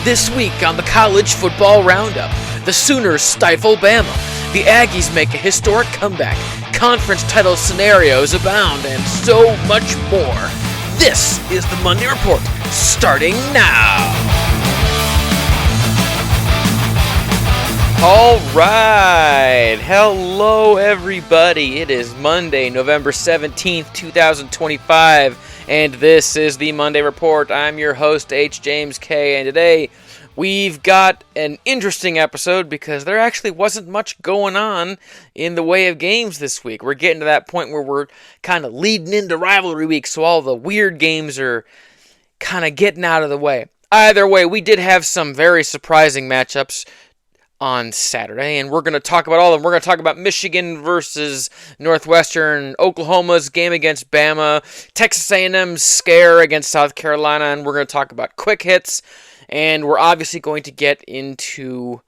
This week on the College Football Roundup, the Sooners stifle Bama, the Aggies make a historic comeback, conference title scenarios abound, and so much more. This is the Monday Report, starting now. All right, hello everybody. It is Monday, November 17th, 2025, and this is the Monday Report. I'm your host, H. James K., and today we've got an interesting episode because there actually wasn't much going on in the way of games this week. We're getting to that point where we're kind of leading into rivalry week, so all the weird games are kind of getting out of the way. Either way, we did have some very surprising matchups on Saturday, and we're going to talk about all of them. We're going to talk about Michigan versus Northwestern, Oklahoma's game against Bama, Texas A&M's scare against South Carolina, and we're going to talk about quick hits, and we're obviously going to get into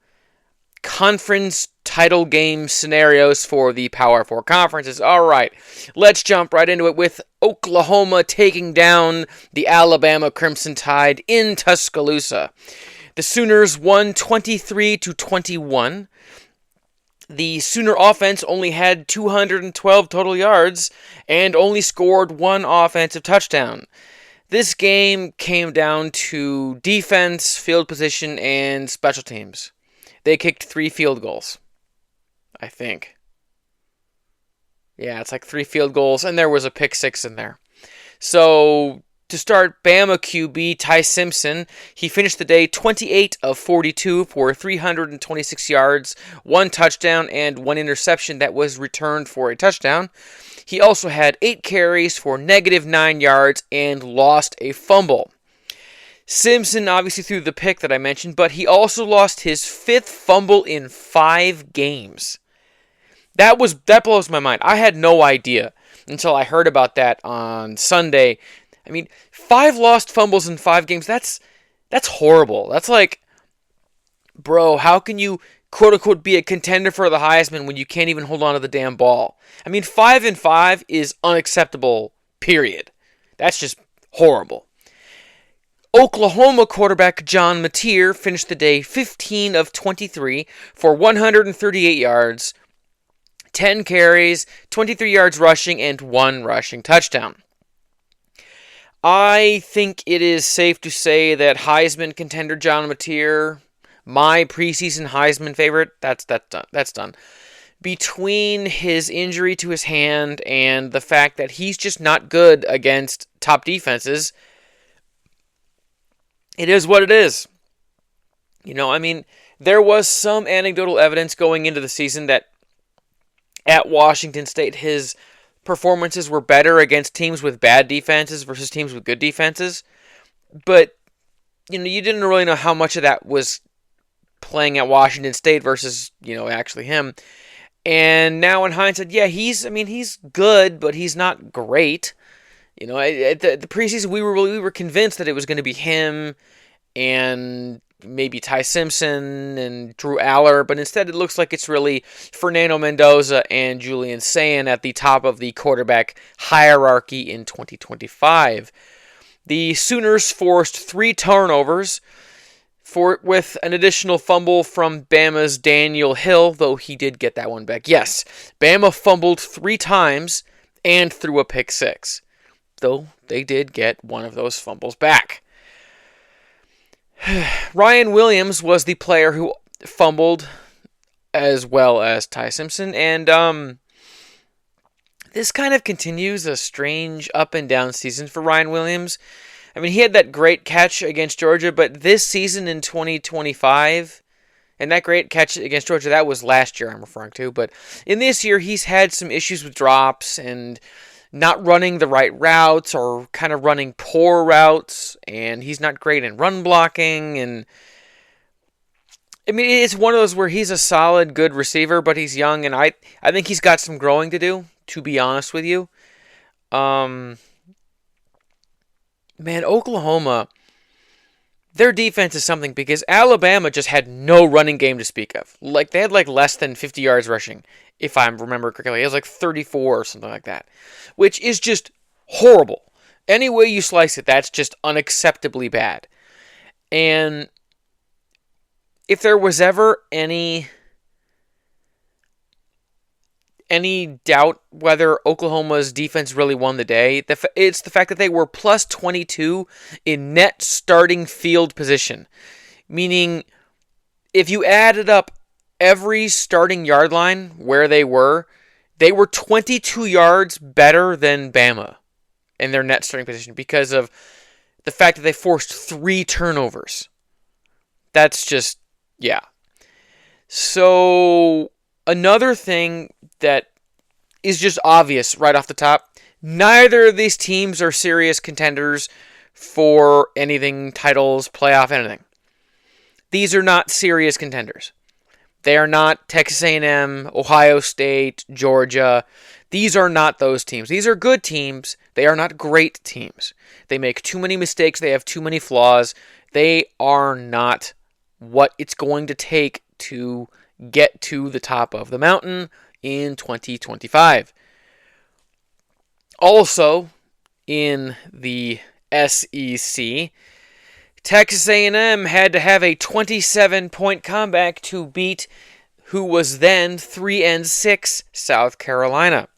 conference title game scenarios for the Power 4 conferences. All right, let's jump right into it with Oklahoma taking down the Alabama Crimson Tide in Tuscaloosa. The Sooners won 23-21. The Sooner offense only had 212 total yards and only scored one offensive touchdown. This game came down to defense, field position, and special teams. They kicked 3 field goals, I think. Yeah, it's like 3 field goals, and there was a pick 6 in there. So to start, Bama QB Ty Simpson, he finished the day 28 of 42 for 326 yards, 1 touchdown, and 1 interception that was returned for a touchdown. He also had 8 carries for -9 yards and lost a fumble. Simpson obviously threw the pick that I mentioned, but he also lost his 5th fumble in 5 games. That blows my mind. I had no idea until I heard about that on Sunday. I mean, 5 lost fumbles in 5 games, that's horrible. That's like, bro, how can you, quote-unquote, be a contender for the Heisman when you can't even hold on to the damn ball? I mean, 5 and 5 is unacceptable, period. That's just horrible. Oklahoma quarterback John Mateer finished the day 15 of 23 for 138 yards, 10 carries, 23 yards rushing, and 1 rushing touchdown. I think it is safe to say that Heisman contender John Mateer, my preseason Heisman favorite, that's done. Between his injury to his hand and the fact that he's just not good against top defenses, it is what it is. You know, I mean, there was some anecdotal evidence going into the season that at Washington State, his performances were better against teams with bad defenses versus teams with good defenses. But, you know, you didn't really know how much of that was playing at Washington State versus, you know, actually him. And now in hindsight, yeah, he's good, but he's not great. You know, at the preseason, we were convinced that it was going to be him and maybe Ty Simpson and Drew Aller, but instead it looks like it's really Fernando Mendoza and Julian Sayin at the top of the quarterback hierarchy in 2025. The Sooners forced 3 turnovers with an additional fumble from Bama's Daniel Hill, though he did get that one back. Yes, Bama fumbled 3 times and threw a pick 6, though they did get one of those fumbles back. Ryan Williams was the player who fumbled as well as Ty Simpson, and this kind of continues a strange up and down season for Ryan Williams. I mean, he had that great catch against Georgia, but this season in 2025, and that great catch against Georgia, that was last year I'm referring to, but in this year he's had some issues with drops and not running the right routes or kind of running poor routes, and he's not great in run blocking. And I mean, it's one of those where he's a solid, good receiver, but he's young, and I think he's got some growing to do, to be honest with you. Man, Oklahoma, their defense is something because Alabama just had no running game to speak of. Like, they had less than 50 yards rushing, if I remember correctly. It was 34 or something like that, which is just horrible. Any way you slice it, that's just unacceptably bad. And if there was ever any doubt whether Oklahoma's defense really won the day, it's the fact that they were plus 22 in net starting field position. Meaning, if you added up every starting yard line where they were 22 yards better than Bama in their net starting position because of the fact that they forced 3 turnovers. That's just, yeah. So, another thing that is just obvious right off the top, neither of these teams are serious contenders for anything, titles, playoff, anything. These are not serious contenders. They are not Texas A&M, Ohio State, Georgia. These are not those teams. These are good teams. They are not great teams. They make too many mistakes. They have too many flaws. They are not what it's going to take to get to the top of the mountain in 2025. Also, in the SEC, Texas A&M had to have a 27-point comeback to beat who was then 3-6 South Carolina.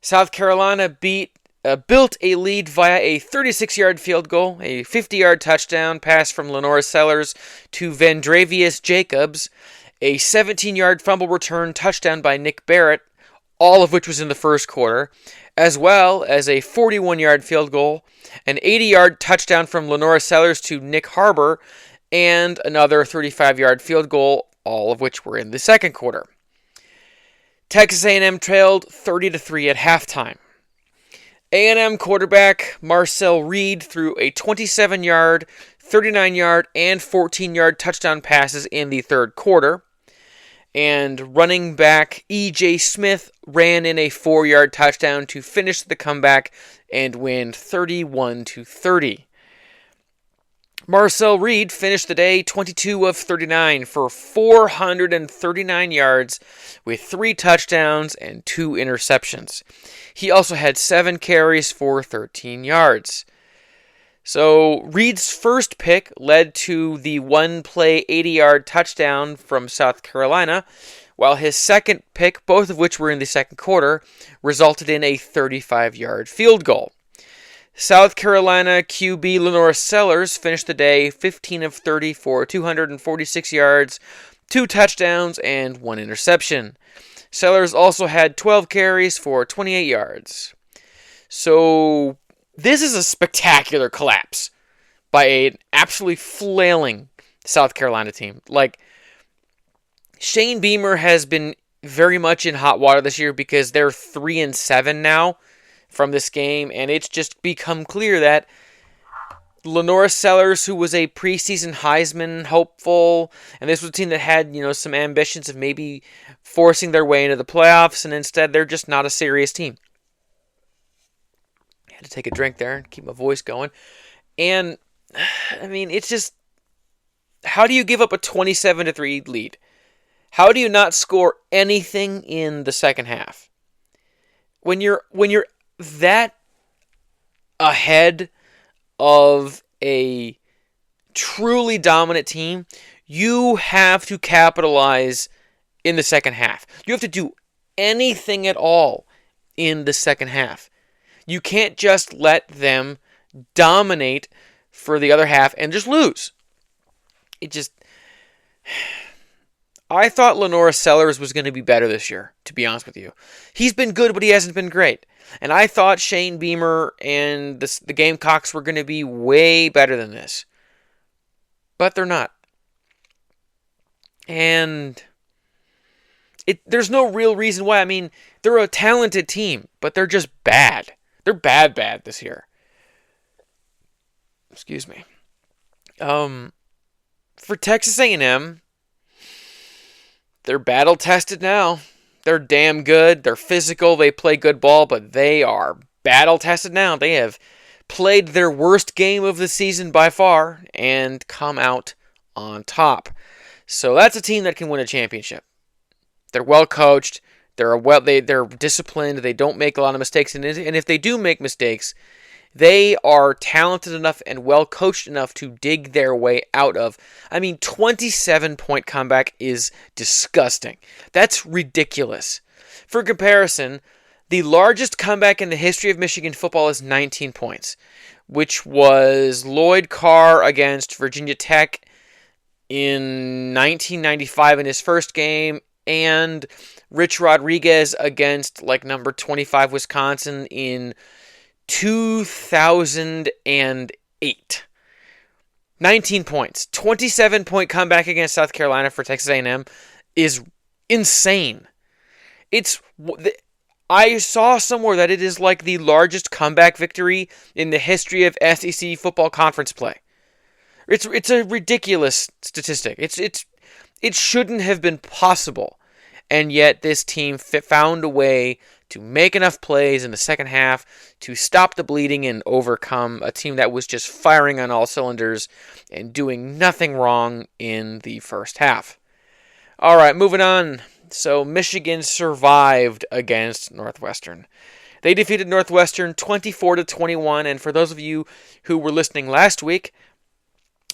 South Carolina built a lead via a 36-yard field goal, a 50-yard touchdown pass from Lenora Sellers to Vandravius Jacobs, a 17-yard fumble return touchdown by Nick Barrett, all of which was in the first quarter, as well as a 41-yard field goal, an 80-yard touchdown from Lenora Sellers to Nick Harbor, and another 35-yard field goal, all of which were in the second quarter. Texas A&M trailed 30-3 at halftime. A&M quarterback Marcel Reed threw a 27-yard, 39-yard, and 14-yard touchdown passes in the third quarter. And running back E.J. Smith ran in a 4-yard touchdown to finish the comeback and win 31-30. Marcel Reed finished the day 22 of 39 for 439 yards with 3 touchdowns and 2 interceptions. He also had 7 carries for 13 yards. So Reed's first pick led to the one-play 80-yard touchdown from South Carolina, while his second pick, both of which were in the second quarter, resulted in a 35-yard field goal. South Carolina QB Lenora Sellers finished the day 15 of 30 for 246 yards, 2 touchdowns, and 1 interception. Sellers also had 12 carries for 28 yards. So this is a spectacular collapse by an absolutely flailing South Carolina team. Like, Shane Beamer has been very much in hot water this year because they're 3-7 now from this game, and it's just become clear that Lenora Sellers, who was a preseason Heisman hopeful, and this was a team that had, some ambitions of maybe forcing their way into the playoffs, and instead they're just not a serious team. I had to take a drink there and keep my voice going. And, it's just, how do you give up a 27-3 lead? How do you not score anything in the second half? When you're that ahead of a truly dominant team, you have to capitalize in the second half. You have to do anything at all in the second half. You can't just let them dominate for the other half and just lose. I thought Lenora Sellers was going to be better this year, to be honest with you. He's been good, but he hasn't been great. And I thought Shane Beamer and the Gamecocks were going to be way better than this. But they're not. And there's no real reason why. They're a talented team, but they're just bad. They're bad this year. Excuse me. For Texas A&M, they're battle-tested now. They're damn good. They're physical. They play good ball, but they are battle-tested now. They have played their worst game of the season by far and come out on top. So that's a team that can win a championship. They're well-coached. They're disciplined. They don't make a lot of mistakes. And if they do make mistakes, they are talented enough and well coached enough to dig their way out of. 27-point comeback is disgusting. That's ridiculous. For comparison, the largest comeback in the history of Michigan football is 19 points, which was Lloyd Carr against Virginia Tech in 1995 in his first game, and Rich Rodriguez against number 25 Wisconsin in 2008. 19 points. 27-point comeback against South Carolina for Texas A&M is insane. I saw somewhere that it is the largest comeback victory in the history of SEC football conference play. It's a ridiculous statistic. It shouldn't have been possible. And yet this team found a way to make enough plays in the second half to stop the bleeding and overcome a team that was just firing on all cylinders and doing nothing wrong in the first half. All right, moving on. So Michigan survived against Northwestern. They defeated Northwestern 24-21, and for those of you who were listening last week,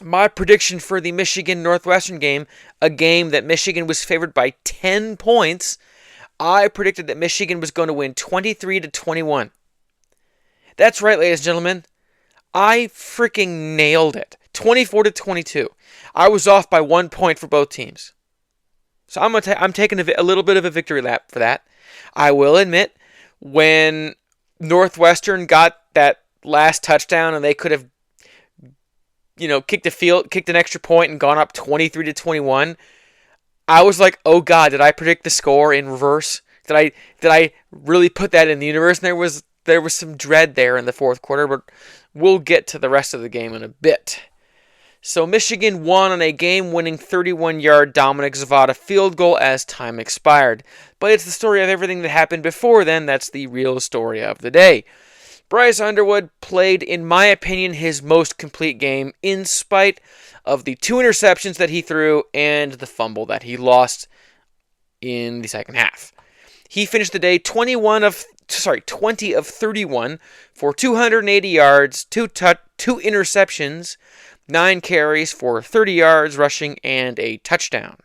my prediction for the Michigan-Northwestern game, a game that Michigan was favored by 10 points, I predicted that Michigan was going to win 23-21. That's right, ladies and gentlemen. I freaking nailed it. 24-22. I was off by 1 point for both teams. So I'm taking a little bit of a victory lap for that. I will admit, when Northwestern got that last touchdown and they could have kicked an extra point and gone up 23-21, I was like, oh God, did I predict the score in reverse? Did I really put that in the universe? And there was some dread there in the fourth quarter, but we'll get to the rest of the game in a bit. So Michigan won on a game-winning 31-yard Dominic Zavada field goal as time expired. But it's the story of everything that happened before then that's the real story of the day. Bryce Underwood played, in my opinion, his most complete game in spite of the 2 interceptions that he threw and the fumble that he lost in the second half. He finished the day 20 of 31 for 280 yards, 2 interceptions, 9 carries for 30 yards rushing, and a touchdown.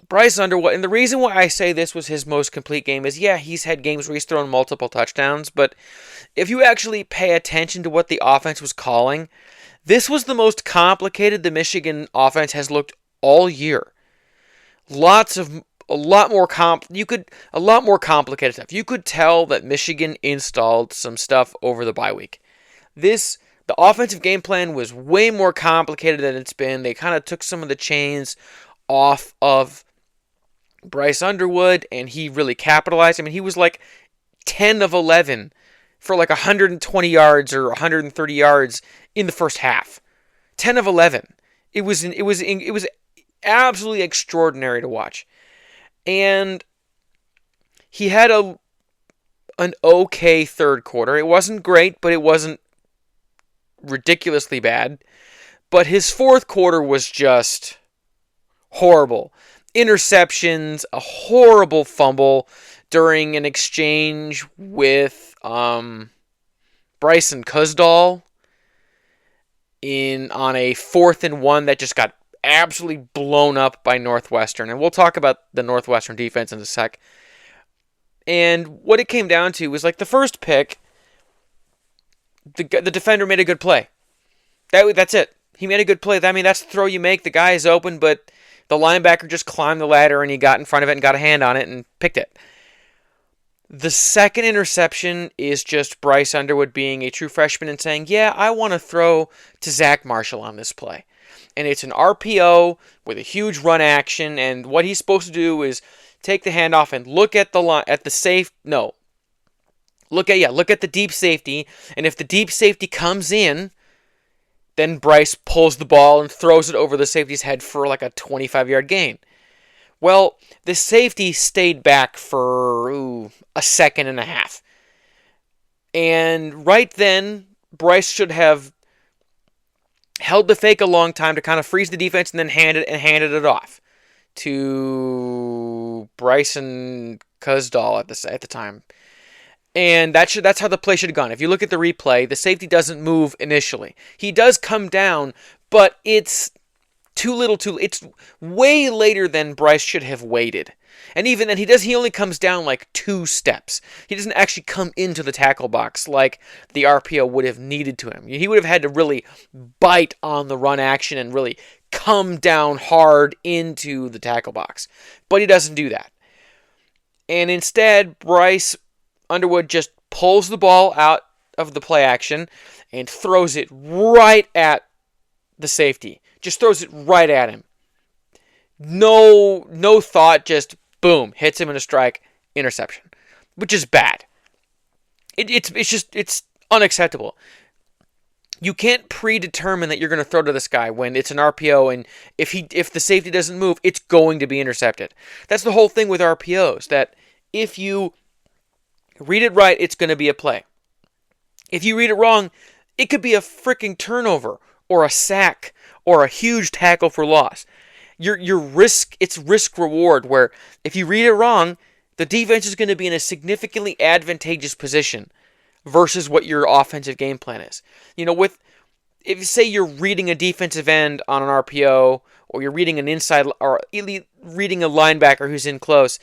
Bryce Underwood, and the reason why I say this was his most complete game is, he's had games where he's thrown multiple touchdowns, but if you actually pay attention to what the offense was calling, this was the most complicated the Michigan offense has looked all year. A lot more complicated stuff. You could tell that Michigan installed some stuff over the bye week. The offensive game plan was way more complicated than it's been. They kind of took some of the chains off of Bryce Underwood, and he really capitalized. He was 10 of 11 for 120 yards or 130 yards in the first half. 10 of 11. It was absolutely extraordinary to watch. And he had an okay third quarter. It wasn't great, but it wasn't ridiculously bad. But his fourth quarter was just horrible. Interceptions, a horrible fumble during an exchange with Bryson Kuzdal on a 4th and 1 that just got absolutely blown up by Northwestern. And we'll talk about the Northwestern defense in a sec. And what it came down to was the first pick, the defender made a good play. That's it. He made a good play. That's the throw you make. The guy is open, but the linebacker just climbed the ladder and he got in front of it and got a hand on it and picked it. The second interception is just Bryce Underwood being a true freshman and saying, I want to throw to Zach Marshall on this play. And it's an RPO with a huge run action, and what he's supposed to do is take the handoff and look at the deep safety, and if the deep safety comes in, then Bryce pulls the ball and throws it over the safety's head for a 25-yard gain. Well, the safety stayed back for a second and a half. And right then, Bryce should have held the fake a long time to kind of freeze the defense and then handed it off to Bryson Kuzdal at the time. And that's how the play should have gone. If you look at the replay, the safety doesn't move initially. He does come down, but it's it's way later than Bryce should have waited. And even then, he only comes down like 2 steps. He doesn't actually come into the tackle box like the RPO would have needed to him. He would have had to really bite on the run action and really come down hard into the tackle box. But he doesn't do that. And instead, Bryce Underwood just pulls the ball out of the play action and throws it right at the safety. Just throws it right at him. No thought, just boom, hits him in a strike, interception, which is bad. It's unacceptable. You can't predetermine that you're going to throw to this guy when it's an RPO, and if the safety doesn't move, it's going to be intercepted. That's the whole thing with RPOs, that if you read it right, it's going to be a play. If you read it wrong, it could be a freaking turnover or a sack or a huge tackle for loss. It's risk reward, where if you read it wrong, the defense is going to be in a significantly advantageous position versus what your offensive game plan is. If you say you're reading a defensive end on an RPO, or you're reading an inside, or reading a linebacker who's in close,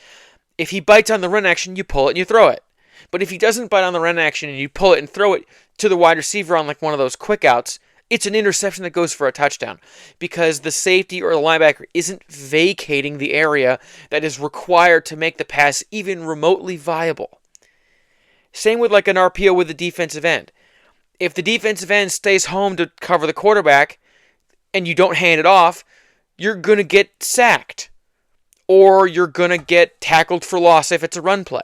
if he bites on the run action, you pull it and you throw it. But if he doesn't bite on the run action and you pull it and throw it to the wide receiver on like one of those quick outs, it's an interception that goes for a touchdown, because the safety or the linebacker isn't vacating the area that is required to make the pass even remotely viable. Same with like an RPO with the defensive end. If the defensive end stays home to cover the quarterback and you don't hand it off, you're going to get sacked, or you're going to get tackled for loss if it's a run play.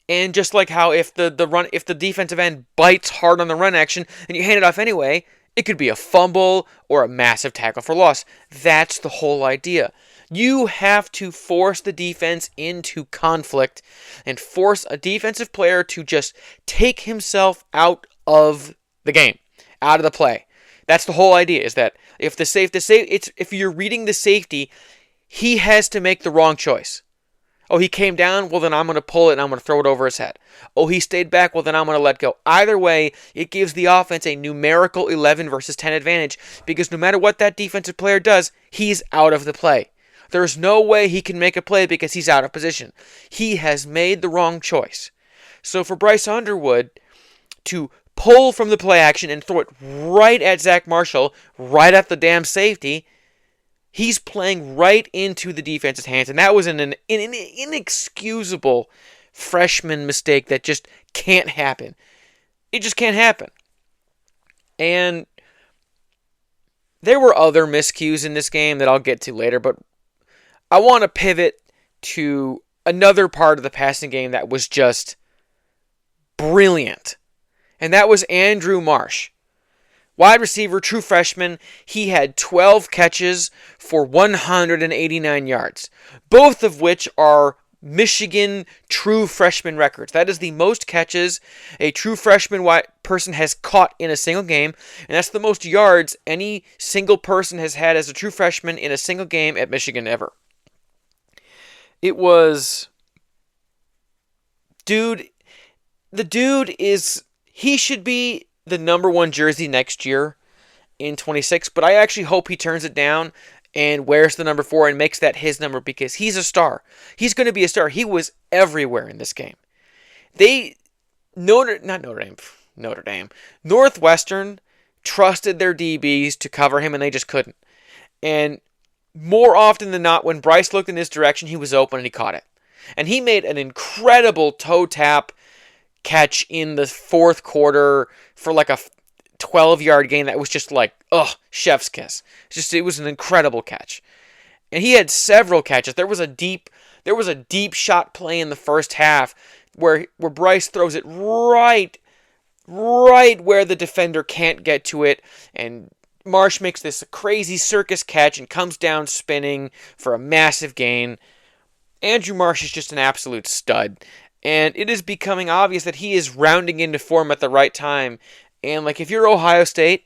And just like how if the defensive end bites hard on the run action and you hand it off anyway, it could be a fumble or a massive tackle for loss. That's the whole idea. You have to force the defense into conflict and force a defensive player to just take himself out of the game, out of the play. That's the whole idea, is that if if you're reading the safety, he has to make the wrong choice. Oh, he came down? Well, then I'm going to pull it and I'm going to throw it over his head. Oh, he stayed back? Well, then I'm going to let go. Either way, it gives the offense a numerical 11 versus 10 advantage, because no matter what that defensive player does, he's out of the play. There's no way he can make a play because he's out of position. He has made the wrong choice. So for Bryce Underwood to pull from the play action and throw it right at Zach Marshall, right at the damn safety, he's playing right into the defense's hands, and that was an inexcusable freshman mistake that just can't happen. It just can't happen. And there were other miscues in this game that I'll get to later, but I want to pivot to another part of the passing game that was just brilliant, and that was Andrew Marsh. Wide receiver, true freshman, he had 12 catches for 189 yards, both of which are Michigan true freshman records. That is the most catches a true freshman person has caught in a single game, and that's the most yards any single person has had as a true freshman in a single game at Michigan ever. It was... he should be the number 1 jersey next year in 26, but I actually hope he turns it down and wears the number 4 and makes that his number, because he's a star. He's going to be a star. He was everywhere in this game. Northwestern trusted their DBs to cover him, and they just couldn't. And more often than not, when Bryce looked in his direction, he was open and he caught it. And he made an incredible toe tap catch in the fourth quarter for like a 12-yard gain that was just like, chef's kiss. It was an incredible catch. And he had several catches. There was a deep shot play in the first half where Bryce throws it right where the defender can't get to it, and Marsh makes this crazy circus catch and comes down spinning for a massive gain. Andrew Marsh is just an absolute stud, and it is becoming obvious that he is rounding into form at the right time. And if you're Ohio State,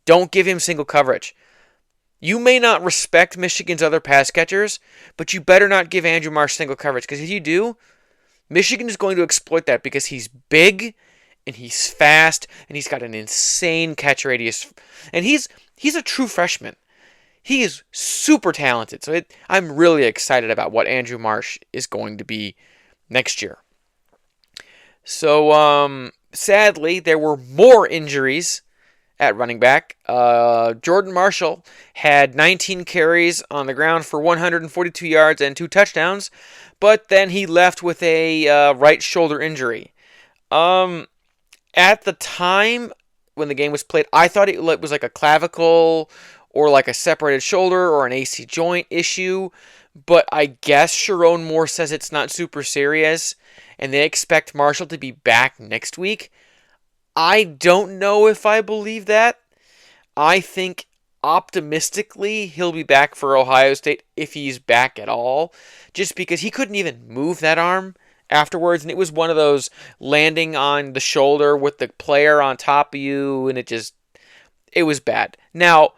don't give him single coverage. You may not respect Michigan's other pass catchers, but you better not give Andrew Marsh single coverage, because if you do, Michigan is going to exploit that because he's big and he's fast and he's got an insane catch radius. And he's a true freshman. He is super talented. So I'm really excited about what Andrew Marsh is going to be next year. So, sadly, there were more injuries at running back. Jordan Marshall had 19 carries on the ground for 142 yards and 2 touchdowns, but then he left with a right shoulder injury. At the time when the game was played, I thought it was like a clavicle or like a separated shoulder or an AC joint issue, but I guess Sharon Moore says it's not super serious, and they expect Marshall to be back next week. I don't know if I believe that. I think optimistically he'll be back for Ohio State if he's back at all, just because he couldn't even move that arm afterwards, and it was one of those landing on the shoulder with the player on top of you, and it was bad. Now,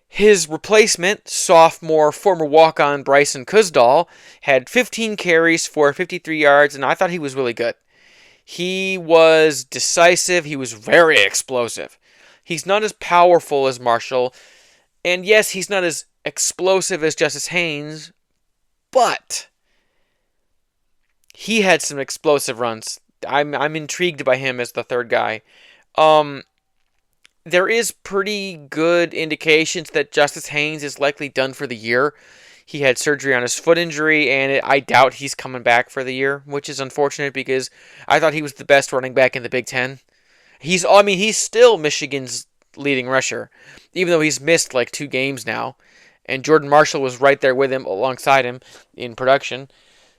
his replacement, sophomore, former walk-on Bryson Kuzdal, had 15 carries for 53 yards, and I thought he was really good. He was decisive. He was very explosive. He's not as powerful as Marshall, and yes, he's not as explosive as Justice Haynes, but he had some explosive runs. I'm intrigued by him as the third guy. There is pretty good indications that Justice Haynes is likely done for the year. He had surgery on his foot injury, and I doubt he's coming back for the year, which is unfortunate because I thought he was the best running back in the Big Ten. He's still Michigan's leading rusher, even though he's missed like 2 games now. And Jordan Marshall was right there with him, alongside him in production.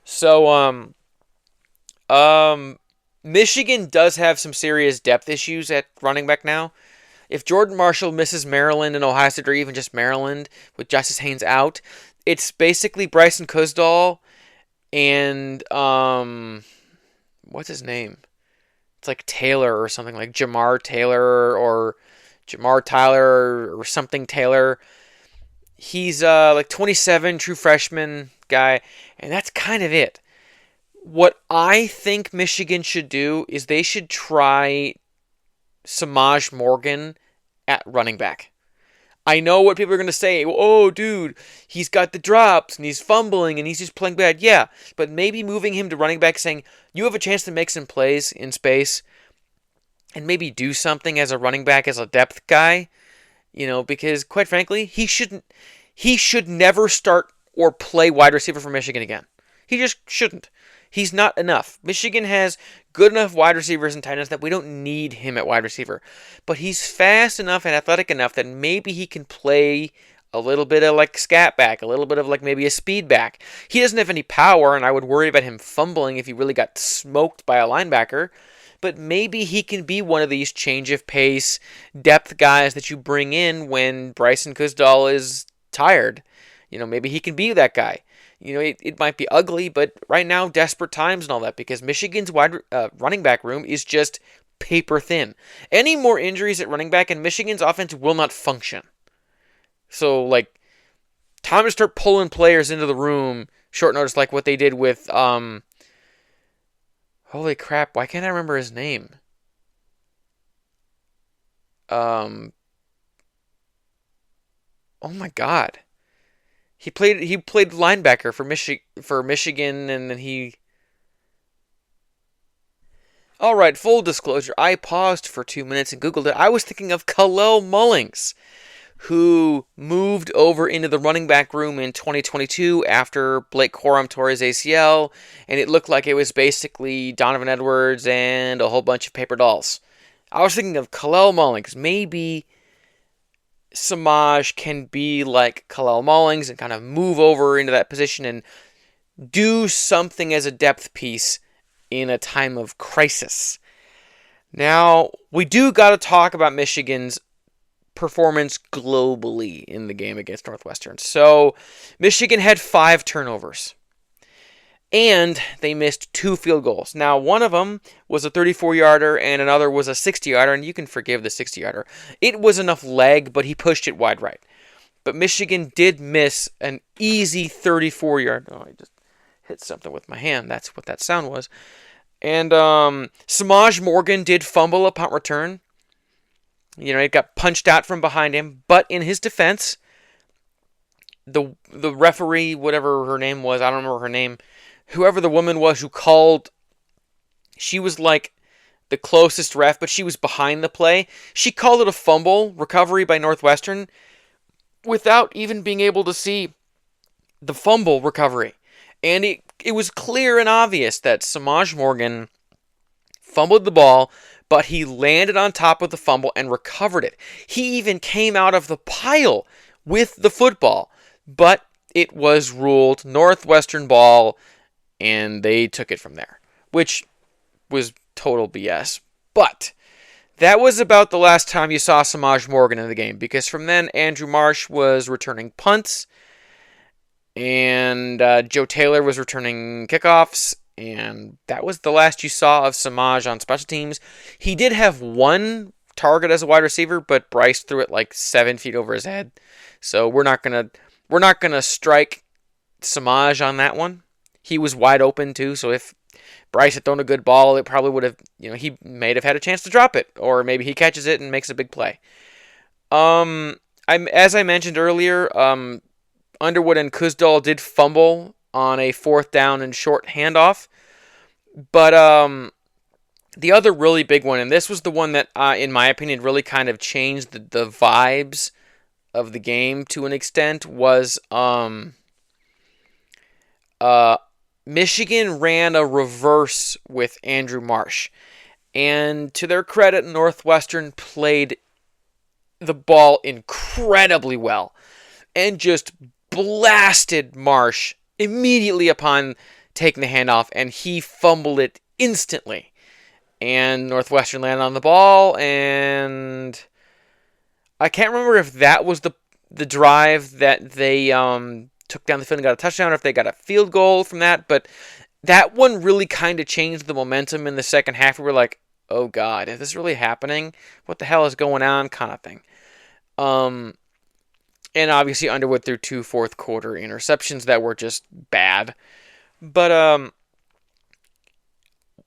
So, Michigan does have some serious depth issues at running back now. If Jordan Marshall misses Maryland and Ohio State, or even just Maryland with Justice Haynes out, it's basically Bryson Kuzdal and what's his name? It's like Taylor or something, like Jamar Taylor or Jamar Tyler or something Taylor. He's like 27, true freshman guy, and that's kind of it. What I think Michigan should do is they should try Samaj Morgan at running back. I know what people are going to say. Oh, dude, he's got the drops and he's fumbling and he's just playing bad. Yeah, but maybe moving him to running back, saying you have a chance to make some plays in space and maybe do something as a running back, as a depth guy, because quite frankly, he should never start or play wide receiver for Michigan again. He just shouldn't. He's not enough. Michigan has good enough wide receivers and tight ends that we don't need him at wide receiver. But he's fast enough and athletic enough that maybe he can play a little bit of like scat back, a little bit of like maybe a speed back. He doesn't have any power, and I would worry about him fumbling if he really got smoked by a linebacker. But maybe he can be one of these change of pace depth guys that you bring in when Bryson Kuzdal is tired. Maybe he can be that guy. It might be ugly, but right now, desperate times and all that, because Michigan's running back room is just paper thin. Any more injuries at running back, and Michigan's offense will not function. So, time to start pulling players into the room, short notice, like what they did with, holy crap, why can't I remember his name? Oh my god. He played linebacker for Michigan, and then he... All right, full disclosure, I paused for 2 minutes and Googled it. I was thinking of Khalil Mullings, who moved over into the running back room in 2022 after Blake Corum tore his ACL, and it looked like it was basically Donovan Edwards and a whole bunch of paper dolls. I was thinking of Khalil Mullings. Maybe Samaj can be like Khalil Mullings and kind of move over into that position and do something as a depth piece in a time of crisis. Now, we do got to talk about Michigan's performance globally in the game against Northwestern. So, Michigan had 5 turnovers, and they missed 2 field goals. Now, one of them was a 34-yarder, and another was a 60-yarder, and you can forgive the 60-yarder. It was enough leg, but he pushed it wide right. But Michigan did miss an easy 34-yard. Oh, I just hit something with my hand. That's what that sound was. And Samaj Morgan did fumble a punt return. It got punched out from behind him. But in his defense, the referee, whatever her name was, I don't remember her name, whoever the woman was who called, she was like the closest ref, but she was behind the play. She called it a fumble recovery by Northwestern without even being able to see the fumble recovery. And it was clear and obvious that Samaj Morgan fumbled the ball, but he landed on top of the fumble and recovered it. He even came out of the pile with the football, but it was ruled Northwestern ball, and they took it from there, which was total BS. But that was about the last time you saw Samaj Morgan in the game, because from then Andrew Marsh was returning punts, and Joe Taylor was returning kickoffs, and that was the last you saw of Samaj on special teams. He did have one target as a wide receiver, but Bryce threw it like 7 feet over his head, so we're not gonna strike Samaj on that one. He was wide open too, so if Bryce had thrown a good ball, it probably would have, he may have had a chance to drop it, or maybe he catches it and makes a big play. As I mentioned earlier, Underwood and Kuzdal did fumble on a 4th down and short handoff, but the other really big one, and this was the one that, in my opinion, really kind of changed the vibes of the game to an extent, was Michigan ran a reverse with Andrew Marsh. And to their credit, Northwestern played the ball incredibly well and just blasted Marsh immediately upon taking the handoff, and he fumbled it instantly. And Northwestern landed on the ball, and I can't remember if that was the drive that they took down the field and got a touchdown, or if they got a field goal from that, but that one really kind of changed the momentum in the second half. We were like, oh God, is this really happening? What the hell is going on? Kind of thing. And obviously Underwood threw 2 fourth quarter interceptions that were just bad. But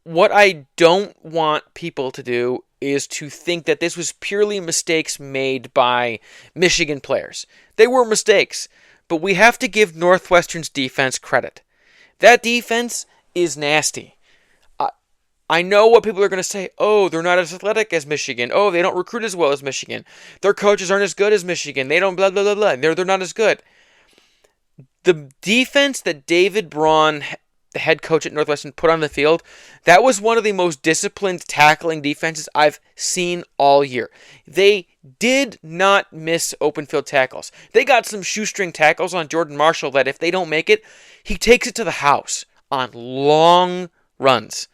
what I don't want people to do is to think that this was purely mistakes made by Michigan players. They were mistakes, but we have to give Northwestern's defense credit. That defense is nasty. I know what people are going to say. Oh, they're not as athletic as Michigan. Oh, they don't recruit as well as Michigan. Their coaches aren't as good as Michigan. They don't blah, blah, blah, blah. They're not as good. The defense that David Braun, the head coach at Northwestern, put on the field, that was one of the most disciplined tackling defenses I've seen all year. They did not miss open field tackles. They got some shoestring tackles on Jordan Marshall that if they don't make it, he takes it to the house on long runs.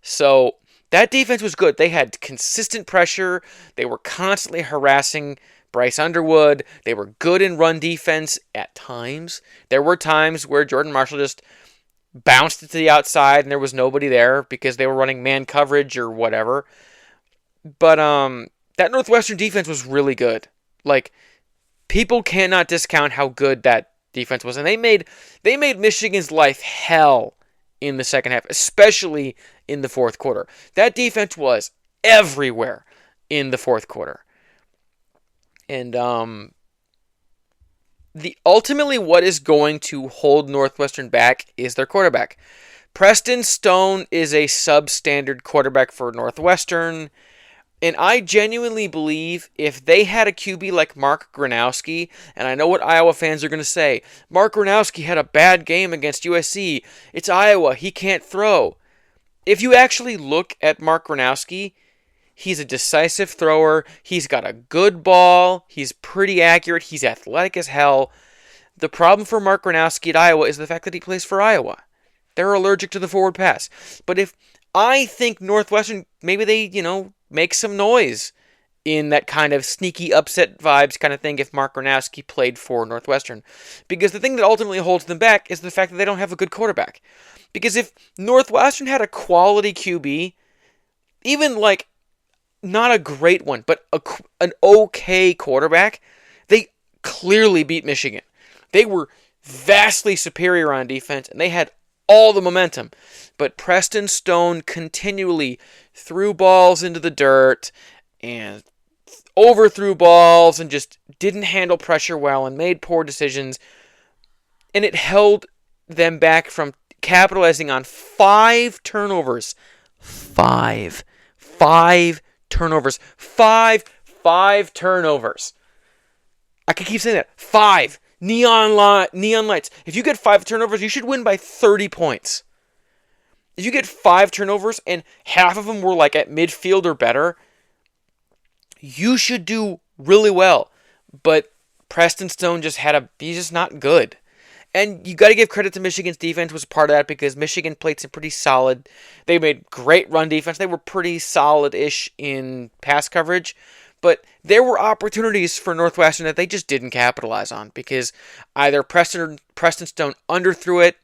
So that defense was good. They had consistent pressure. They were constantly harassing Bryce Underwood. They were good in run defense at times. There were times where Jordan Marshall just bounced it to the outside and there was nobody there because they were running man coverage or whatever. But that Northwestern defense was really good. Like, people cannot discount how good that defense was. And they made Michigan's life hell in the second half, especially in the fourth quarter. That defense was everywhere in the fourth quarter. And ultimately what is going to hold Northwestern back is their quarterback. Preston Stone is a substandard quarterback for Northwestern, and I genuinely believe if they had a QB like Mark Gronowski, and I know what Iowa fans are going to say, Mark Gronowski had a bad game against USC. It's Iowa. He can't throw. If you actually look at Mark Gronowski, he's a decisive thrower. He's got a good ball. He's pretty accurate. He's athletic as hell. The problem for Mark Gronowski at Iowa is the fact that he plays for Iowa. They're allergic to the forward pass. But if I think Northwestern, maybe they, make some noise in that kind of sneaky upset vibes kind of thing if Mark Gronowski played for Northwestern. Because the thing that ultimately holds them back is the fact that they don't have a good quarterback. Because if Northwestern had a quality QB, even like not a great one, but an okay quarterback, they clearly beat Michigan. They were vastly superior on defense, and they had all the momentum. But Preston Stone continually threw balls into the dirt and overthrew balls and just didn't handle pressure well and made poor decisions. And it held them back from capitalizing on 5 turnovers. Five turnovers. Five turnovers. I can keep saying that. 5. Neon lights. If you get 5 turnovers, you should win by 30 points. If you get 5 turnovers and half of them were like at midfield or better, you should do really well. But Preston Stone he's just not good. And you got to give credit to Michigan's defense was part of that because Michigan played some pretty solid. They made great run defense. They were pretty solid-ish in pass coverage. But there were opportunities for Northwestern that they just didn't capitalize on because either Preston Stone underthrew it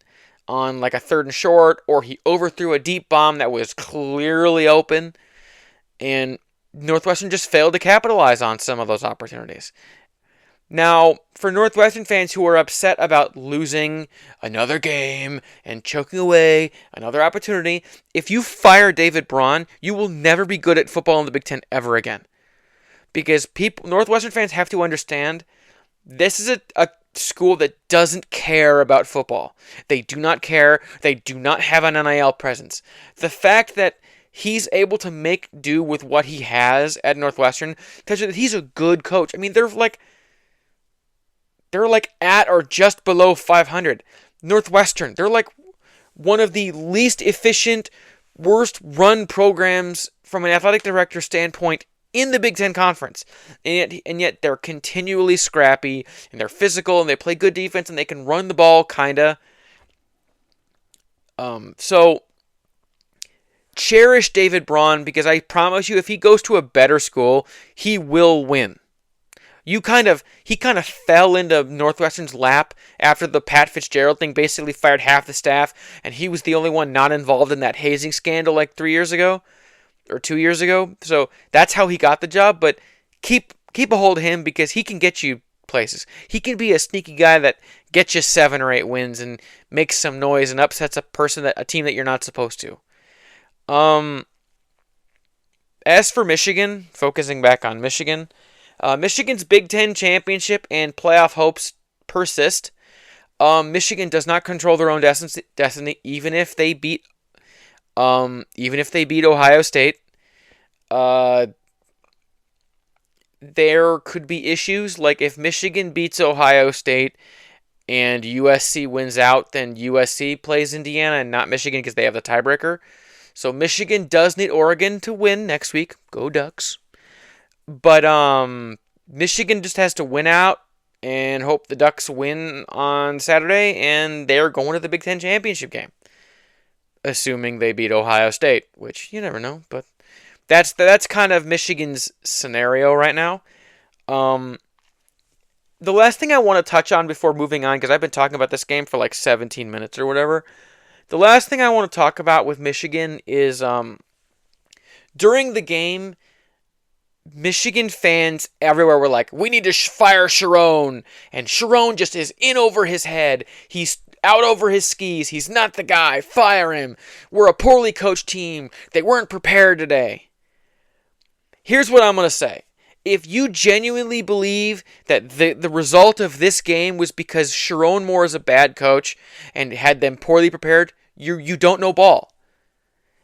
on like a 3rd and short, or he overthrew a deep bomb that was clearly open. And Northwestern just failed to capitalize on some of those opportunities. Now, for Northwestern fans who are upset about losing another game and choking away another opportunity, if you fire David Braun, you will never be good at football in the Big Ten ever again. Because Northwestern fans have to understand, this is a school that doesn't care about football. They do not care. They do not have an NIL presence. The fact that he's able to make do with what he has at Northwestern tells you that he's a good coach. I mean, they're like at or just below 500. Northwestern, they're like one of the least efficient, worst run programs from an athletic director standpoint in the Big Ten Conference. And yet they're continually scrappy, and they're physical, and they play good defense, and they can run the ball, kinda. So cherish David Braun, because I promise you, if he goes to a better school, he will win. He kind of fell into Northwestern's lap after the Pat Fitzgerald thing, basically fired half the staff, and he was the only one not involved in that hazing scandal like 3 years ago, or 2 years ago. So that's how he got the job, but keep a hold of him because he can get you places. He can be a sneaky guy that gets you 7 or 8 wins and makes some noise and upsets a team that you're not supposed to. As for Michigan, focusing back on Michigan, Michigan's Big Ten championship and playoff hopes persist. Michigan does not control their own destiny, even if they beat Ohio State. There could be issues, like if Michigan beats Ohio State and USC wins out, then USC plays Indiana and not Michigan because they have the tiebreaker. So Michigan does need Oregon to win next week. Go Ducks. But Michigan just has to win out and hope the Ducks win on Saturday, and they're going to the Big Ten championship game. Assuming they beat Ohio State, which you never know, but that's kind of Michigan's scenario right now. The last thing I want to touch on before moving on, because I've been talking about this game for like 17 minutes or whatever. The last thing I want to talk about with Michigan is during the game, Michigan fans everywhere were like, we need to fire Sharon. And Sharon just is in over his head. He's out over his skis. He's not the guy. Fire him. We're a poorly coached team. They weren't prepared today. Here's what I'm going to say. If you genuinely believe that the result of this game was because Sharon Moore is a bad coach and had them poorly prepared, you don't know ball.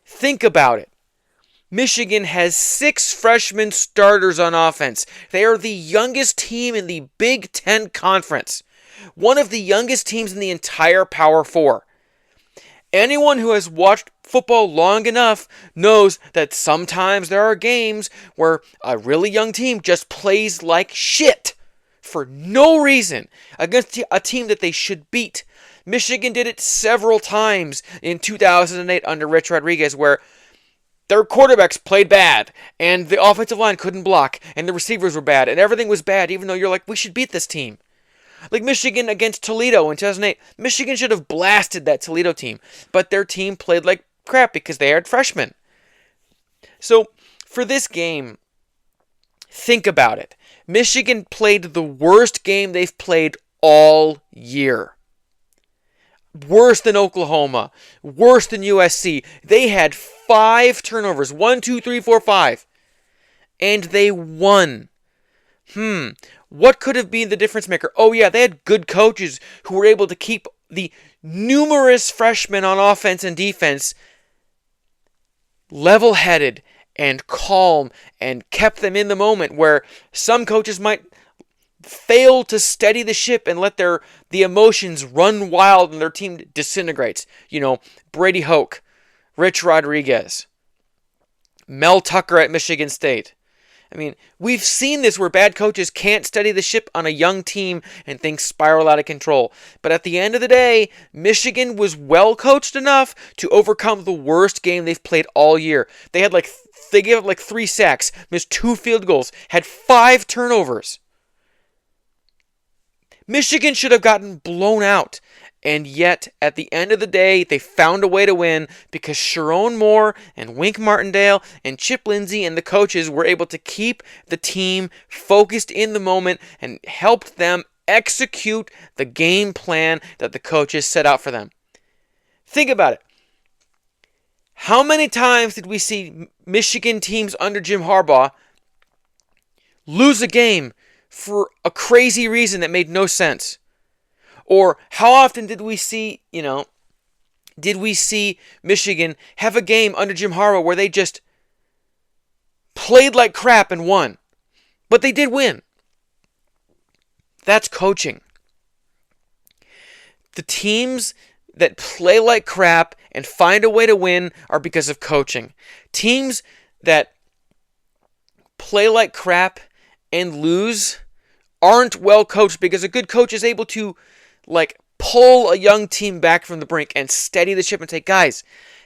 Think about it. Michigan has 6 freshman starters on offense. They are the youngest team in the Big Ten Conference. One of the youngest teams in the entire Power 4. Anyone who has watched football long enough knows that sometimes there are games where a really young team just plays like shit for no reason against a team that they should beat. Michigan did it several times in 2008 under Rich Rodriguez, where their quarterbacks played bad, and the offensive line couldn't block, and the receivers were bad, and everything was bad, even though you're like, we should beat this team. Like Michigan against Toledo in 2008. Michigan should have blasted that Toledo team, but their team played like crap because they had freshmen. So, for this game, think about it. Michigan played the worst game they've played all year. worse than Oklahoma, worse than USC. They had 5 turnovers. 1, 2, 3, 4, 5. And they won. What could have been the difference maker? Oh yeah, they had good coaches who were able to keep the numerous freshmen on offense and defense level-headed and calm and kept them in the moment, where some coaches might fail to steady the ship and let the emotions run wild and their team disintegrates. Brady Hoke, Rich Rodriguez, Mel Tucker at Michigan State. I mean, we've seen this where bad coaches can't steady the ship on a young team and things spiral out of control. But at the end of the day, Michigan was well coached enough to overcome the worst game they've played all year. They gave up 3 sacks, missed 2 field goals, had 5 turnovers. Michigan should have gotten blown out. And yet, at the end of the day, they found a way to win because Sharon Moore and Wink Martindale and Chip Lindsey and the coaches were able to keep the team focused in the moment and helped them execute the game plan that the coaches set out for them. Think about it. How many times did we see Michigan teams under Jim Harbaugh lose a game for a crazy reason that made no sense? Or how often did we see Michigan have a game under Jim Harbaugh where they just played like crap and won? But they did win. That's coaching. The teams that play like crap and find a way to win are because of coaching. Teams that play like crap and lose aren't well coached because a good coach is able to pull a young team back from the brink and steady the ship and say, guys,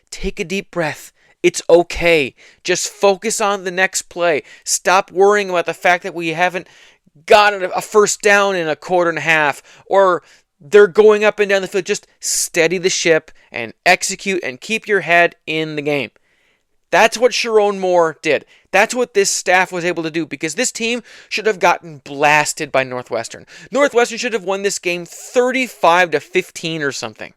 take a deep breath. It's okay. Just focus on the next play. Stop worrying about the fact that we haven't gotten a first down in a quarter and a half, or they're going up and down the field. Just steady the ship and execute and keep your head in the game. That's what Sharon Moore did. That's what this staff was able to do, because this team should have gotten blasted by Northwestern. Northwestern should have won this game 35-15 or something.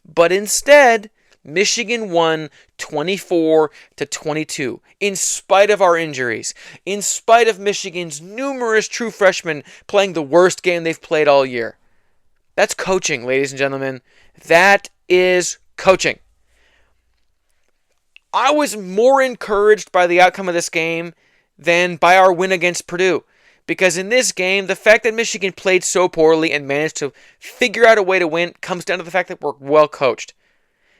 But instead, Michigan won 24-22, in spite of our injuries, in spite of Michigan's numerous true freshmen playing the worst game they've played all year. That's coaching, ladies and gentlemen. That is coaching. I was more encouraged by the outcome of this game than by our win against Purdue. Because in this game, the fact that Michigan played so poorly and managed to figure out a way to win comes down to the fact that we're well coached.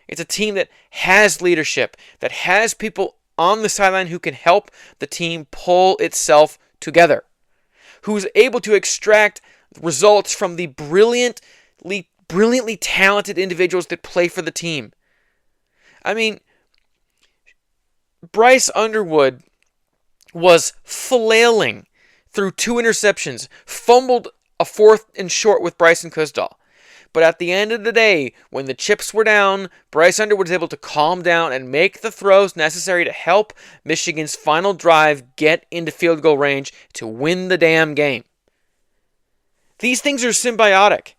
It's a team that has leadership, that has people on the sideline who can help the team pull itself together, who's able to extract results from the brilliantly talented individuals that play for the team. I mean, Bryce Underwood was flailing through 2 interceptions, fumbled a 4th and short with Bryson Kuzdal. But at the end of the day, when the chips were down, Bryce Underwood was able to calm down and make the throws necessary to help Michigan's final drive get into field goal range to win the damn game. These things are symbiotic.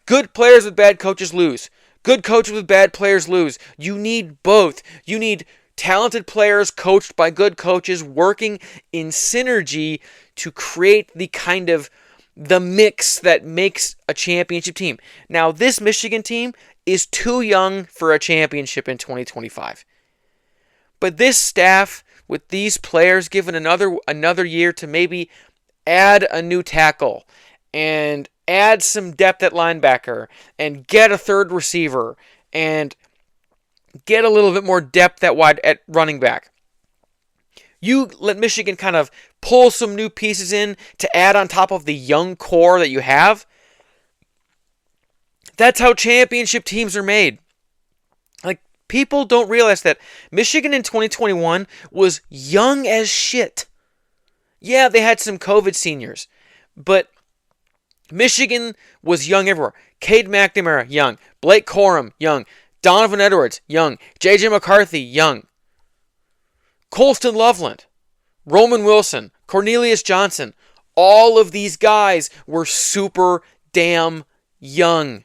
Good players with bad coaches lose. Good coaches with bad players lose. You need both. You need talented players coached by good coaches working in synergy to create the mix that makes a championship team. Now, this Michigan team is too young for a championship in 2025. But this staff, with these players given another year to maybe add a new tackle and add some depth at linebacker and get a third receiver and get a little bit more depth at running back. You let Michigan kind of pull some new pieces in to add on top of the young core that you have. That's how championship teams are made. People don't realize that Michigan in 2021 was young as shit. Yeah, they had some COVID seniors, but Michigan was young everywhere. Cade McNamara, young. Blake Corum, young. Donovan Edwards, young. J.J. McCarthy, young. Colston Loveland, Roman Wilson, Cornelius Johnson. All of these guys were super damn young.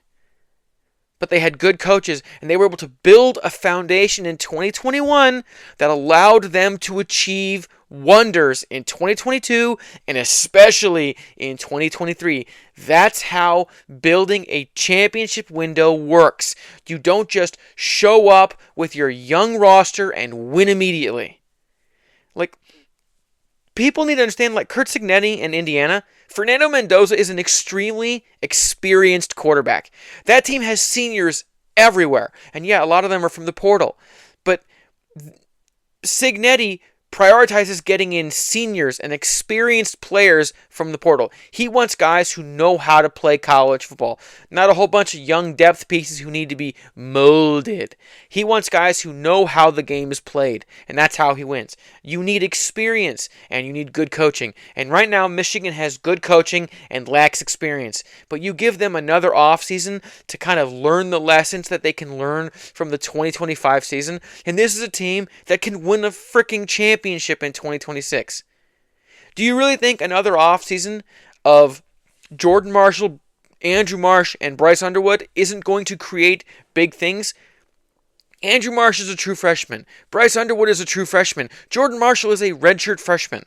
but they had good coaches, and they were able to build a foundation in 2021 that allowed them to achieve wonders in 2022 and especially in 2023. That's how building a championship window works. You don't just show up with your young roster and win immediately. Like, people need to understand, like Curt Cignetti in Indiana, Fernando Mendoza is an extremely experienced quarterback. That team has seniors everywhere. And yeah, a lot of them are from the portal. But Cignetti prioritizes getting in seniors and experienced players from the portal. He wants guys who know how to play college football, not a whole bunch of young depth pieces who need to be molded. He wants guys who know how the game is played, and that's how he wins. You need experience, and you need good coaching. And right now, Michigan has good coaching and lacks experience. But you give them another offseason to kind of learn the lessons that they can learn from the 2025 season, and this is a team that can win a freaking championship in 2026. Do you really think another offseason of Jordan Marshall, Andrew Marsh, and Bryce Underwood isn't going to create big things? Andrew Marsh is a true freshman. Bryce Underwood is a true freshman. Jordan Marshall is a redshirt freshman.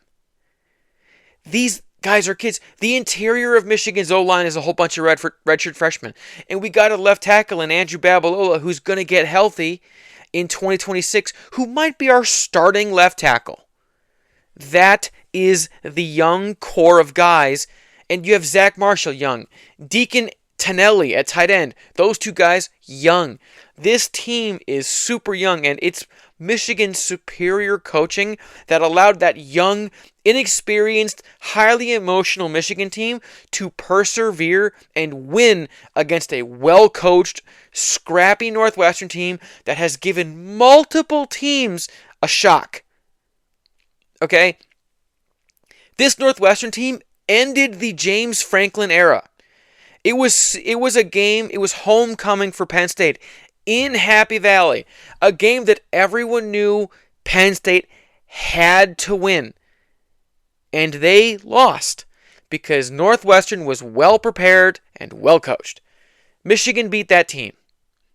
These guys are kids. The interior of Michigan's O-line is a whole bunch of redshirt freshmen. And we got a left tackle in Andrew Babalola who's going to get healthy in 2026, who might be our starting left tackle. That is the young core of guys. And you have Zach Marshall, young. Deacon Tonelli at tight end. Those two guys, young. This team is super young, and it's Michigan's superior coaching that allowed that young, inexperienced, highly emotional Michigan team to persevere and win against a well-coached, scrappy Northwestern team that has given multiple teams a shock. Okay? This Northwestern team ended the James Franklin era. It was a game, it was homecoming for Penn State in Happy Valley. A game that everyone knew Penn State had to win. And they lost because Northwestern was well prepared and well coached. Michigan beat that team.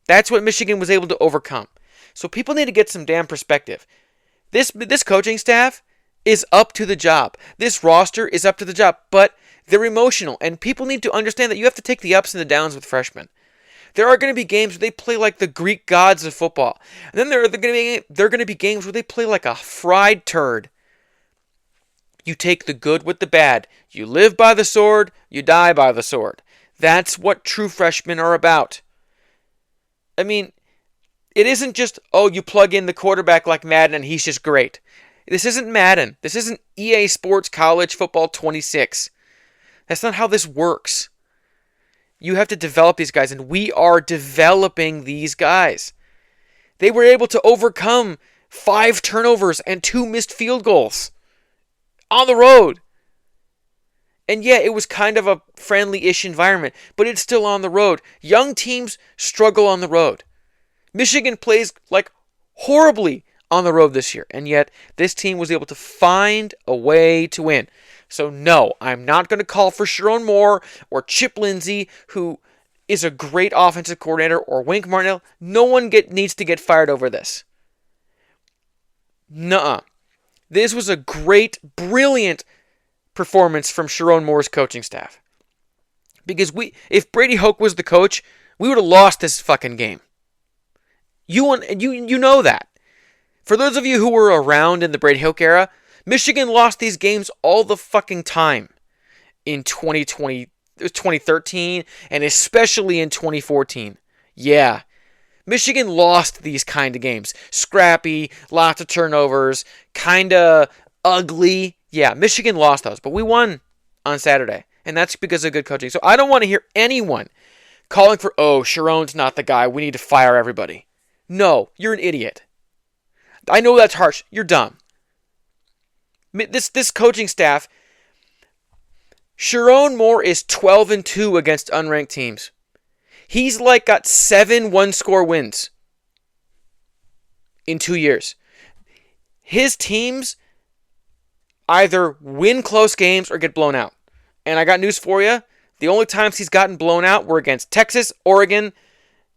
That's what Michigan was able to overcome. So people need to get some damn perspective. This coaching staff is up to the job. This roster is up to the job, but they're emotional, and people need to understand that you have to take the ups and the downs with freshmen. There are going to be games where they play like the Greek gods of football. And then there are going to be games where they play like a fried turd. You take the good with the bad. You live by the sword, you die by the sword. That's what true freshmen are about. I mean, it isn't just, oh, you plug in the quarterback like Madden and he's just great. This isn't Madden. This isn't EA Sports College Football 26. That's not how this works. You have to develop these guys, and we are developing these guys. They were able to overcome 5 turnovers and 2 missed field goals on the road. And yeah, it was kind of a friendly-ish environment, but it's still on the road. Young teams struggle on the road. Michigan plays like horribly on the road this year, and yet this team was able to find a way to win. So no, I'm not going to call for Sharon Moore or Chip Lindsey, who is a great offensive coordinator, or Wink Martindale. No one needs to get fired over this. Nuh-uh. This was a great, brilliant performance from Sharon Moore's coaching staff. Because if Brady Hoke was the coach, we would have lost this fucking game. You know that. For those of you who were around in the Brady Hoke era, Michigan lost these games all the fucking time in 2013, and especially in 2014. Yeah. Michigan lost these kind of games. Scrappy, lots of turnovers, kind of ugly. Yeah, Michigan lost those, but we won on Saturday, and that's because of good coaching. So I don't want to hear anyone calling for, oh, Sharon's not the guy, we need to fire everybody. No, you're an idiot. I know that's harsh. You're dumb. This coaching staff, Sharon Moore is 12-2 against unranked teams. He's like got 7 one-score wins in 2 years. His teams either win close games or get blown out. And I got news for you. The only times he's gotten blown out were against Texas, Oregon,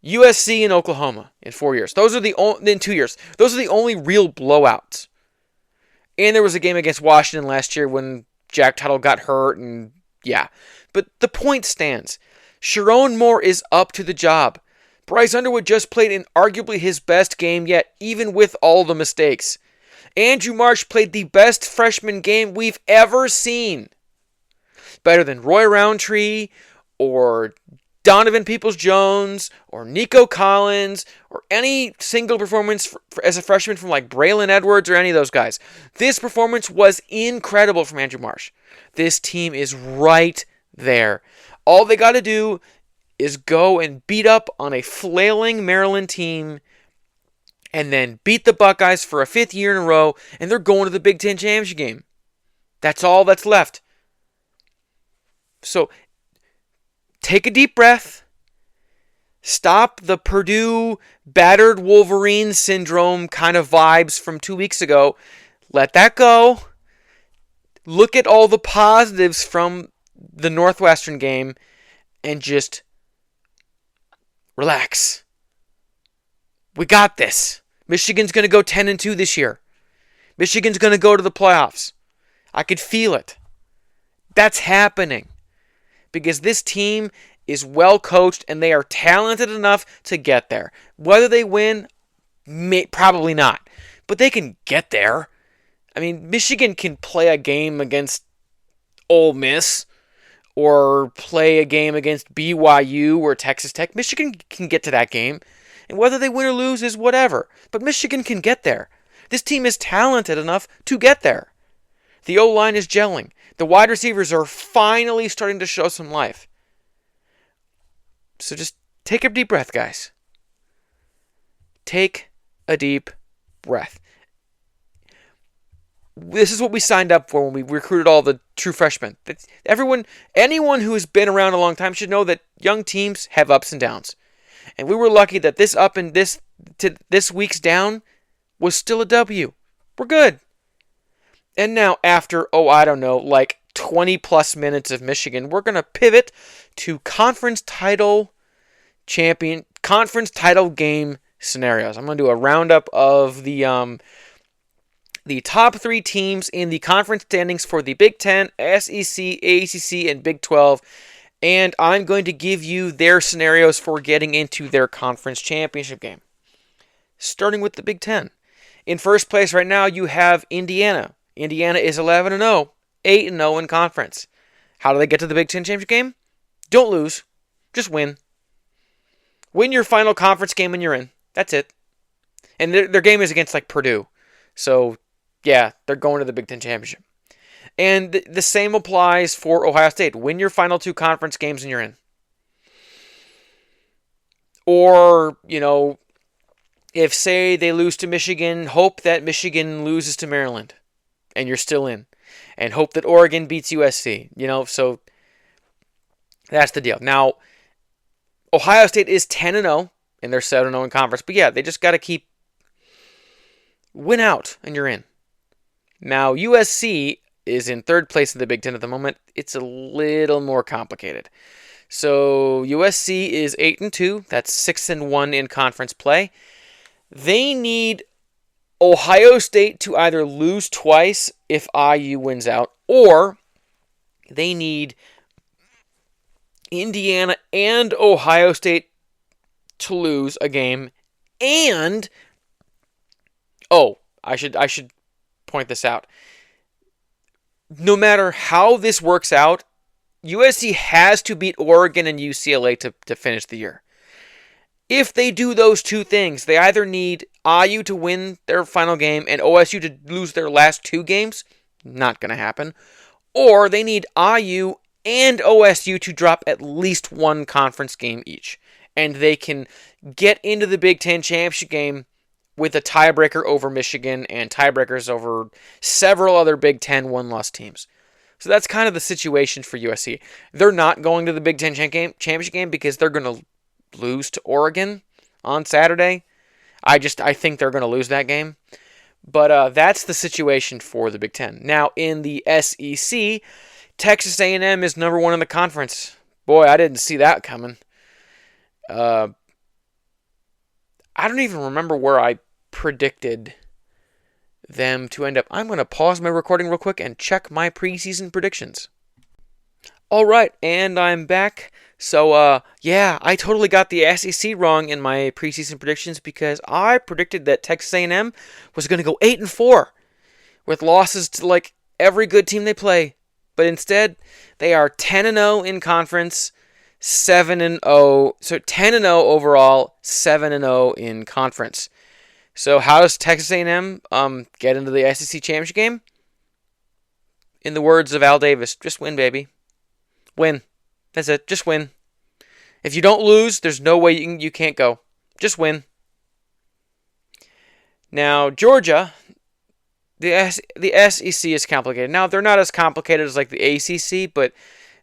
USC and Oklahoma in 4 years. In 2 years. Those are the only real blowouts. And there was a game against Washington last year when Jack Tuttle got hurt, and yeah. But the point stands. Sharon Moore is up to the job. Bryce Underwood just played in arguably his best game yet, even with all the mistakes. Andrew Marsh played the best freshman game we've ever seen. Better than Roy Roundtree, or Donovan Peoples-Jones, or Nico Collins, or any single performance as a freshman from like Braylon Edwards or any of those guys. This performance was incredible from Andrew Marsh. This team is right there. All they got to do is go and beat up on a flailing Maryland team and then beat the Buckeyes for a 5th year in a row, and they're going to the Big Ten Championship game. That's all that's left. So, take a deep breath. Stop the Purdue battered Wolverine syndrome kind of vibes from 2 weeks ago. Let that go. Look at all the positives from the Northwestern game and just relax. We got this. Michigan's going to go 10-2 this year. Michigan's going to go to the playoffs. I could feel it. That's happening. Because this team is well coached and they are talented enough to get there. Whether they win, probably not. But they can get there. I mean, Michigan can play a game against Ole Miss or play a game against BYU or Texas Tech. Michigan can get to that game. And whether they win or lose is whatever. But Michigan can get there. This team is talented enough to get there. The O-line is gelling. The wide receivers are finally starting to show some life. So just take a deep breath, guys. Take a deep breath. This is what we signed up for when we recruited all the true freshmen. Anyone who has been around a long time should know that young teams have ups and downs. And we were lucky that this up and this week's down was still a W. We're good. And now after, 20 plus minutes of Michigan, we're going to pivot to conference title game scenarios. I'm going to do a roundup of the top 3 teams in the conference standings for the Big Ten, SEC, ACC, and Big 12. And I'm going to give you their scenarios for getting into their conference championship game. Starting with the Big Ten. In first place right now, you have Indiana. Indiana is 11-0, 8-0 in conference. How do they get to the Big Ten championship game? Don't lose. Just win. Win your final conference game and you're in. That's it. And their game is against Purdue. So, yeah, they're going to the Big Ten championship. And the same applies for Ohio State. Win your final 2 conference games and you're in. Or, if, say, they lose to Michigan, hope that Michigan loses to Maryland. And you're still in. And hope that Oregon beats USC. So that's the deal. Now, Ohio State is 10-0, and they're 7-0 in conference. But yeah, they just got to win out, and you're in. Now, USC is in 3rd place in the Big Ten at the moment. It's a little more complicated. So USC is 8-2. That's 6-1 in conference play. They need Ohio State to either lose twice if IU wins out, or they need Indiana and Ohio State to lose a game, and I should point this out. No matter how this works out, USC has to beat Oregon and UCLA to finish the year. If they do those 2 things, they either need IU to win their final game and OSU to lose their last 2 games. Not going to happen. Or they need IU and OSU to drop at least 1 conference game each. And they can get into the Big Ten championship game with a tiebreaker over Michigan and tiebreakers over several other Big Ten 1-loss teams. So that's kind of the situation for USC. They're not going to the Big Ten championship game because they're going to lose to Oregon on Saturday. I think they're going to lose that game. But that's the situation for the Big Ten. Now, in the SEC, Texas A&M is number 1 in the conference. Boy, I didn't see that coming. I don't even remember where I predicted them to end up. I'm going to pause my recording real quick and check my preseason predictions. All right, and I'm back. So, yeah, I totally got the SEC wrong in my preseason predictions because I predicted that Texas A&M was going to go 8-4 with losses to like every good team they play. But instead, they are 10-0 in conference, 7-0. So 10-0 overall, 7-0 in conference. So how does Texas A&M get into the SEC championship game? In the words of Al Davis, just win, baby. Win. That's it. Just win. If you don't lose, there's no way you can't go. Just win. Now, Georgia, the SEC is complicated. Now, they're not as complicated as like the ACC, but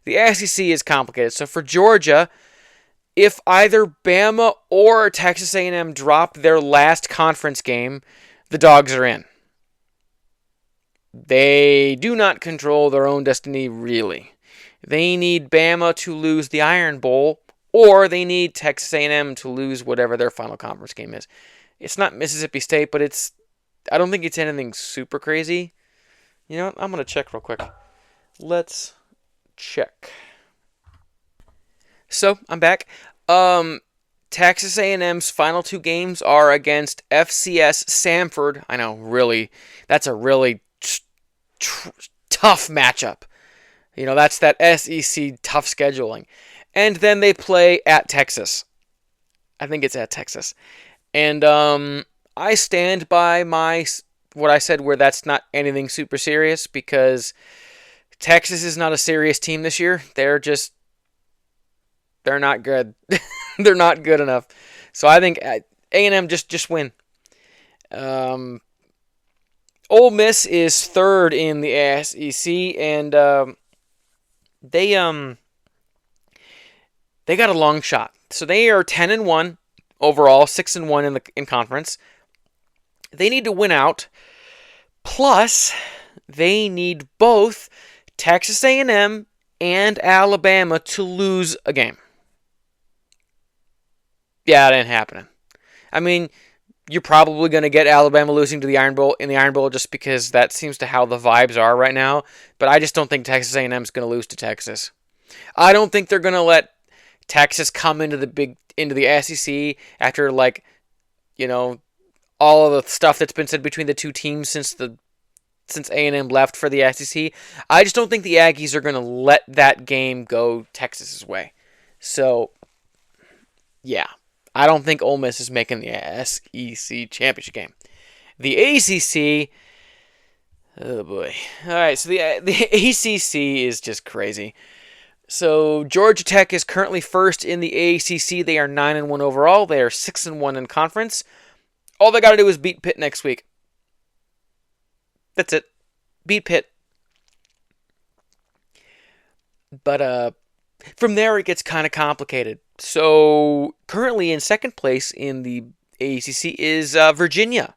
the SEC is complicated. So for Georgia, if either Bama or Texas A&M drop their last conference game, the Dogs are in. They do not control their own destiny, really. They need Bama to lose the Iron Bowl, or they need Texas A&M to lose whatever their final conference game is. It's not Mississippi State, but I don't think it's anything super crazy. You know what? I'm going to check real quick. Let's check. So, I'm back. Texas A&M's final two games are against FCS Samford. I know, really, that's a really tough matchup. You know, that's that SEC tough scheduling. And then they play at Texas. I think it's at Texas. And I stand by what I said where that's not anything super serious because Texas is not a serious team this year. They're not good. They're not good enough. So I think A&M just win. Ole Miss is third in the SEC, and they got a long shot. So they are 10-1 overall, 6-1 in conference. They need to win out. Plus, they need both Texas A&M and Alabama to lose a game. Yeah, it ain't happening. I mean, you're probably going to get Alabama losing to the Iron Bowl just because that seems to how the vibes are right now. But I just don't think Texas A&M is going to lose to Texas. I don't think they're going to let Texas come into the SEC after all of the stuff that's been said between the two teams since A&M left for the SEC. I just don't think the Aggies are going to let that game go Texas's way. So, yeah. I don't think Ole Miss is making the SEC championship game. The ACC, oh boy. All right, so the ACC is just crazy. So Georgia Tech is currently first in the ACC. They are 9-1 overall. They are 6-1 in conference. All they got to do is beat Pitt next week. That's it. Beat Pitt. But from there it gets kind of complicated. So currently in second place in the ACC is Virginia.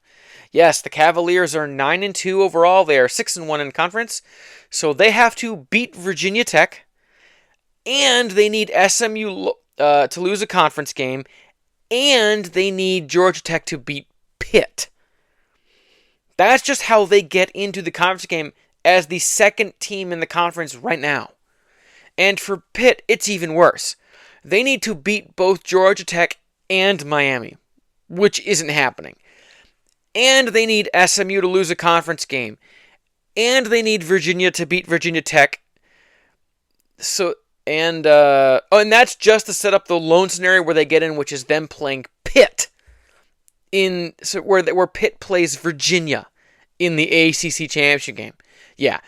Yes, the Cavaliers are 9-2 overall. They are 6-1 in conference. So they have to beat Virginia Tech, and they need SMU to lose a conference game, and they need Georgia Tech to beat Pitt. That's just how they get into the conference game as the second team in the conference right now. And for Pitt, it's even worse. They need to beat both Georgia Tech and Miami, which isn't happening. And they need SMU to lose a conference game. And they need Virginia to beat Virginia Tech. And that's just to set up the lone scenario where they get in, which is them playing Pitt. Where Pitt plays Virginia in the ACC championship game. Yeah.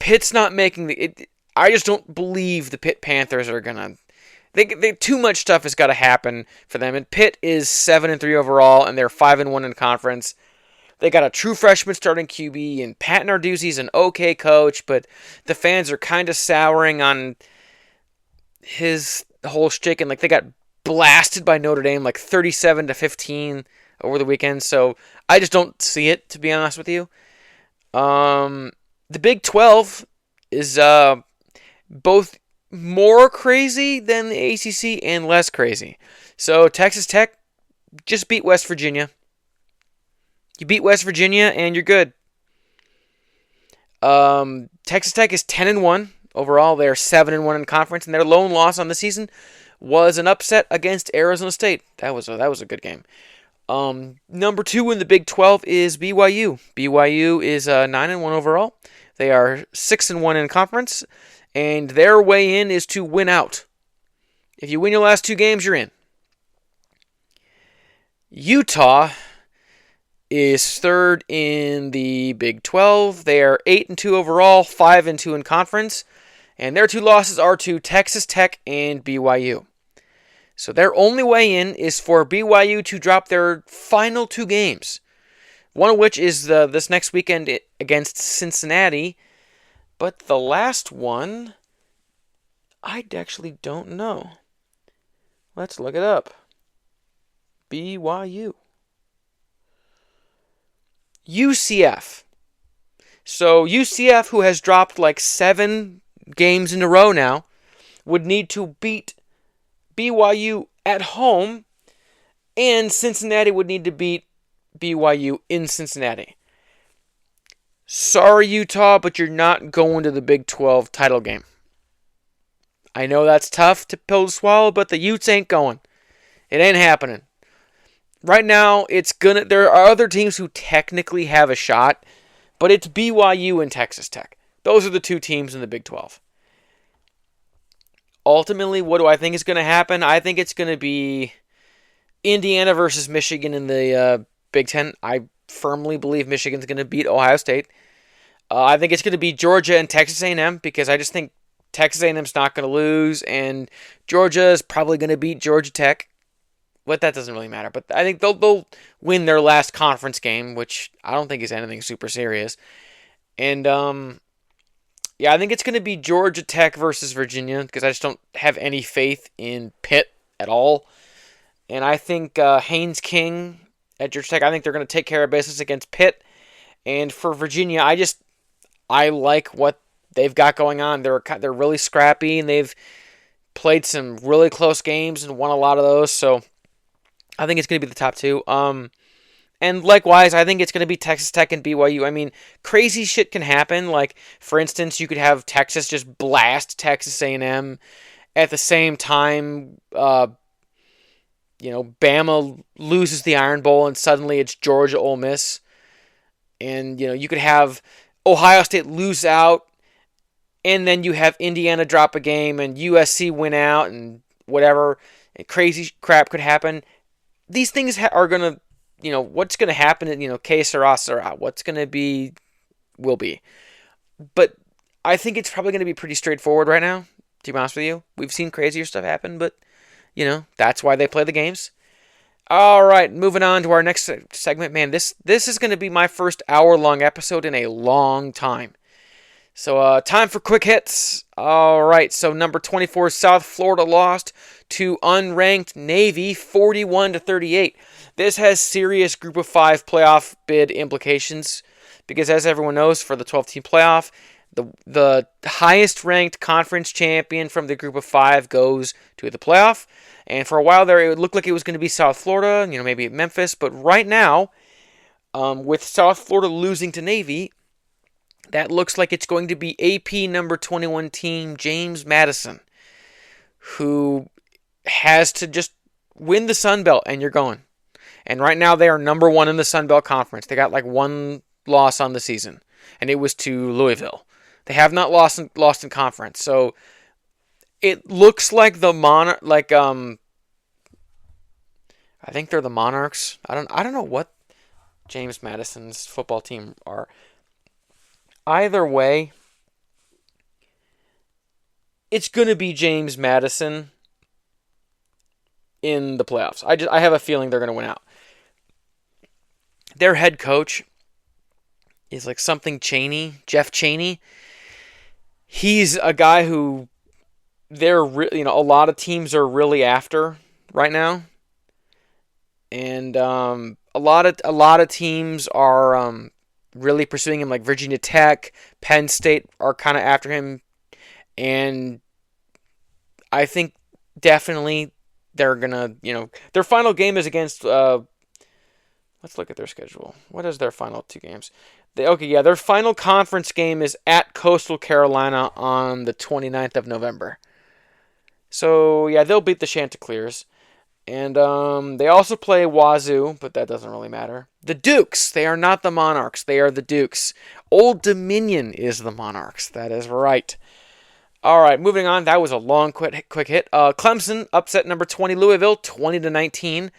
Pitt's not making I just don't believe the Pitt Panthers are gonna. They too much stuff has got to happen for them. And Pitt is 7-3 overall, and they're 5-1 in conference. They got a true freshman starting QB, and Pat Narduzzi's an okay coach, but the fans are kind of souring on his whole shtick. And they got blasted by Notre Dame 37-15 over the weekend. So I just don't see it, to be honest with you. The Big 12 is both more crazy than the ACC and less crazy. So Texas Tech, just beat West Virginia. You beat West Virginia and you're good. Texas Tech is 10-1 overall. They're 7-1 in conference, and their lone loss on the season was an upset against Arizona State. That was a good game. Number 2 in the Big 12 is BYU. BYU is 9-1 overall. They are 6-1 in conference, and their way in is to win out. If you win your last 2 games, you're in. Utah is 3rd in the Big 12. They are 8-2 overall, 5-2 in conference, and their 2 losses are to Texas Tech and BYU. So their only way in is for BYU to drop their final 2 games, one of which is this next weekend against Cincinnati. But the last one, I actually don't know. Let's look it up. BYU. UCF. So UCF, who has dropped like 7 games in a row now, would need to beat BYU at home, and Cincinnati would need to beat BYU in Cincinnati. Sorry, Utah, but you're not going to the Big 12 title game. I know that's tough to pill to swallow, but the Utes ain't going. It ain't happening. Right now, there are other teams who technically have a shot, but it's BYU and Texas Tech. Those are the 2 teams in the Big 12. Ultimately, what do I think is going to happen? I think it's going to be Indiana versus Michigan in the Big Ten. I firmly believe Michigan's going to beat Ohio State. I think it's going to be Georgia and Texas A&M because I just think Texas A&M's not going to lose, and Georgia is probably going to beat Georgia Tech. But that doesn't really matter. But I think they'll win their last conference game, which I don't think is anything super serious. And I think it's going to be Georgia Tech versus Virginia because I just don't have any faith in Pitt at all. And I think Haynes King at Georgia Tech, I think they're going to take care of business against Pitt. And for Virginia, I like what they've got going on. They're really scrappy, and they've played some really close games and won a lot of those. So I think it's going to be the top 2. And likewise, I think it's going to be Texas Tech and BYU. I mean, crazy shit can happen. Like, for instance, you could have Texas just blast Texas A&M at the same time. Bama loses the Iron Bowl, and suddenly it's Georgia Ole Miss. And you could have Ohio State lose out, and then you have Indiana drop a game, and USC win out, and whatever. And crazy crap could happen. These things are going to, what's going to happen, que sera, sera. What's going to be, will be. But I think it's probably going to be pretty straightforward right now, to be honest with you. We've seen crazier stuff happen, but, that's why they play the games. All right, moving on to our next segment. Man, this is going to be my first hour-long episode in a long time. So, time for quick hits. All right, so number 24, South Florida lost to unranked Navy 41-38. This has serious Group of 5 playoff bid implications because, as everyone knows, for the 12-team playoff, the highest-ranked conference champion from the Group of 5 goes to the playoff. And for a while there, it would look like it was going to be South Florida, maybe Memphis. But right now, with South Florida losing to Navy, that looks like it's going to be AP number 21 team James Madison, who has to just win the Sun Belt, and you're going. And right now, they are number 1 in the Sun Belt Conference. They got like 1 loss on the season, and it was to Louisville. They have not lost in conference, so it looks like I think they're the Monarchs. I don't know what James Madison's football team are. Either way, it's going to be James Madison in the playoffs. I have a feeling they're going to win out. Their head coach is like something Cheney, Jeff Cheney. He's a guy who a lot of teams are really after right now, and a lot of teams are really pursuing him. Like Virginia Tech, Penn State are kind of after him, and I think definitely they're gonna, their final game is against. Let's look at their schedule. What is their final 2 games? Their final conference game is at Coastal Carolina on the 29th of November. So, yeah, they'll beat the Chanticleers. And they also play Wazoo, but that doesn't really matter. The Dukes, they are not the Monarchs. They are the Dukes. Old Dominion is the Monarchs. That is right. All right, moving on. That was a long, quick hit. Clemson upset number 20 Louisville, 20-19.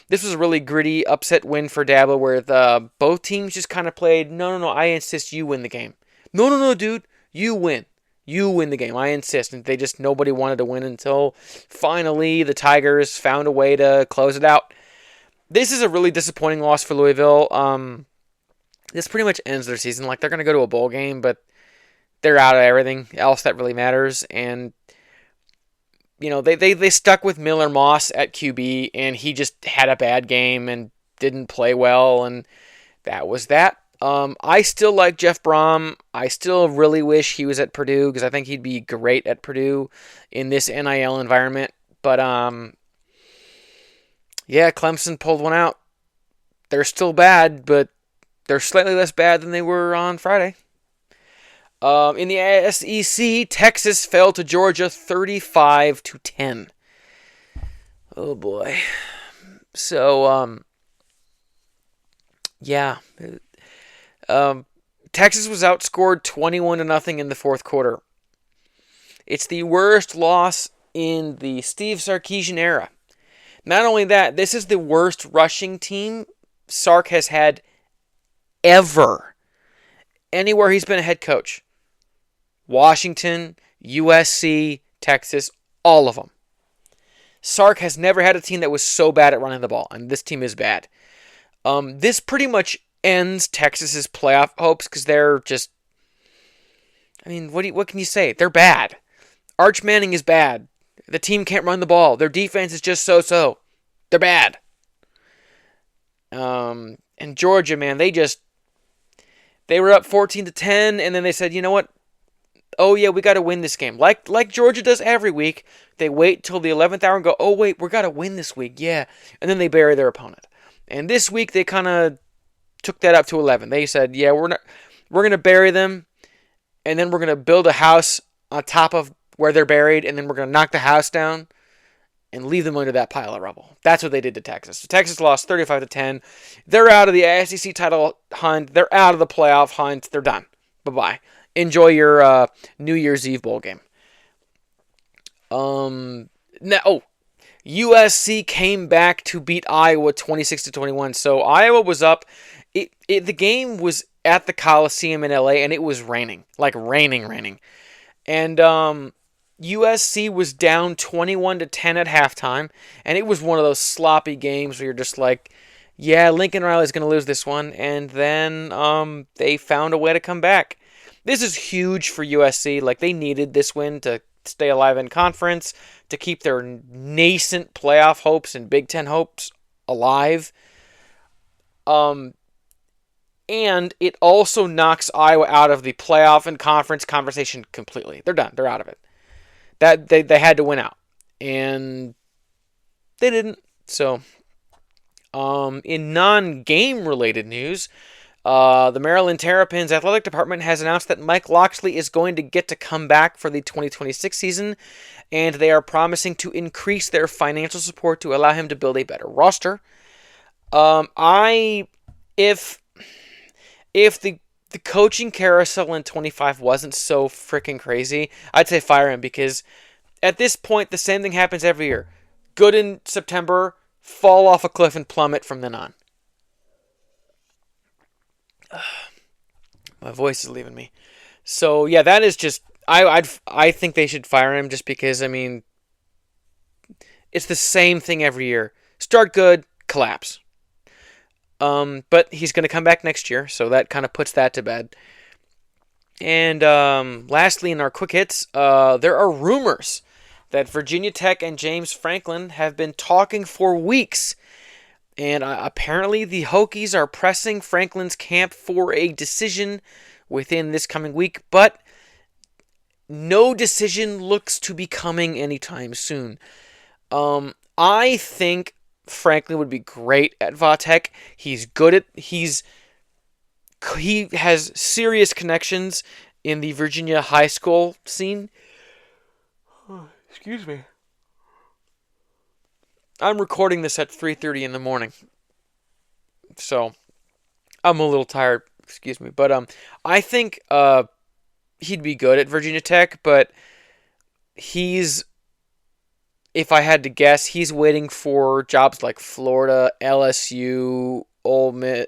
This was a really gritty upset win for Dabo, where both teams just kind of played, no, I insist you win the game. No, dude, you win. You win the game. I insist. And nobody wanted to win until finally the Tigers found a way to close it out. This is a really disappointing loss for Louisville. This pretty much ends their season. Like, they're going to go to a bowl game, but they're out of everything else that really matters. And, they stuck with Miller Moss at QB, and he just had a bad game and didn't play well, and that was that. I still like Jeff Brom. I still really wish he was at Purdue because I think he'd be great at Purdue in this NIL environment. But, Clemson pulled one out. They're still bad, but they're slightly less bad than they were on Friday. In the SEC, Texas fell to Georgia 35-10. Oh, boy. So, Texas was outscored 21-0 in the fourth quarter. It's the worst loss in the Steve Sarkisian era. Not only that, this is the worst rushing team Sark has had ever. Anywhere he's been a head coach. Washington, USC, Texas, all of them. Sark has never had a team that was so bad at running the ball, and this team is bad. This pretty much ends Texas's playoff hopes because they're just, what can you say? They're bad. Arch Manning is bad. The team can't run the ball. Their defense is just so-so. They're bad. And Georgia, man, they were up 14-10, and then they said, you know what? Oh, yeah, we got to win this game. Like Georgia does every week. They wait till the 11th hour and go, oh, wait, we got to win this week. Yeah. And then they bury their opponent. And this week, they kind of took that up to 11. They said, yeah, we're going to bury them, and then we're going to build a house on top of where they're buried, and then we're going to knock the house down and leave them under that pile of rubble. That's what they did to Texas. So Texas lost 35-10. They're out of the SEC title hunt. They're out of the playoff hunt. They're done. Bye-bye. Enjoy your New Year's Eve bowl game. USC came back to beat Iowa 26-21. So Iowa was up. The game was at the Coliseum in LA, and it was raining. Like raining. And USC was down 21-10 at halftime, and it was one of those sloppy games where you're just like, yeah, Lincoln Riley's going to lose this one. And then they found a way to come back. This is huge for USC. Like, they needed this win to stay alive in conference, to keep their nascent playoff hopes and Big Ten hopes alive. And it also knocks Iowa out of the playoff and conference conversation completely. They're done. They're out of it. That they had to win out. And they didn't. So, in non-game related news, the Maryland Terrapins athletic department has announced that Mike Locksley is going to get to come back for the 2026 season, and they are promising to increase their financial support to allow him to build a better roster. If the coaching carousel in 25 wasn't so freaking crazy, I'd say fire him, because at this point the same thing happens every year. Good in September, fall off a cliff and plummet from then on. My voice is leaving me. So yeah, that is just I think they should fire him, just because it's the same thing every year. Start good, collapse. But he's going to come back next year, so that kind of puts that to bed. And lastly, in our quick hits, there are rumors that Virginia Tech and James Franklin have been talking for weeks. And apparently the Hokies are pressing Franklin's camp for a decision within this coming week, but no decision looks to be coming anytime soon. I think Franklin would be great at Vatech. He has serious connections in the Virginia high school scene. Oh, excuse me. I'm recording this at 3:30 in the morning, so I'm a little tired. Excuse me, but I think he'd be good at Virginia Tech, but if I had to guess, he's waiting for jobs like Florida, LSU, Ole Miss,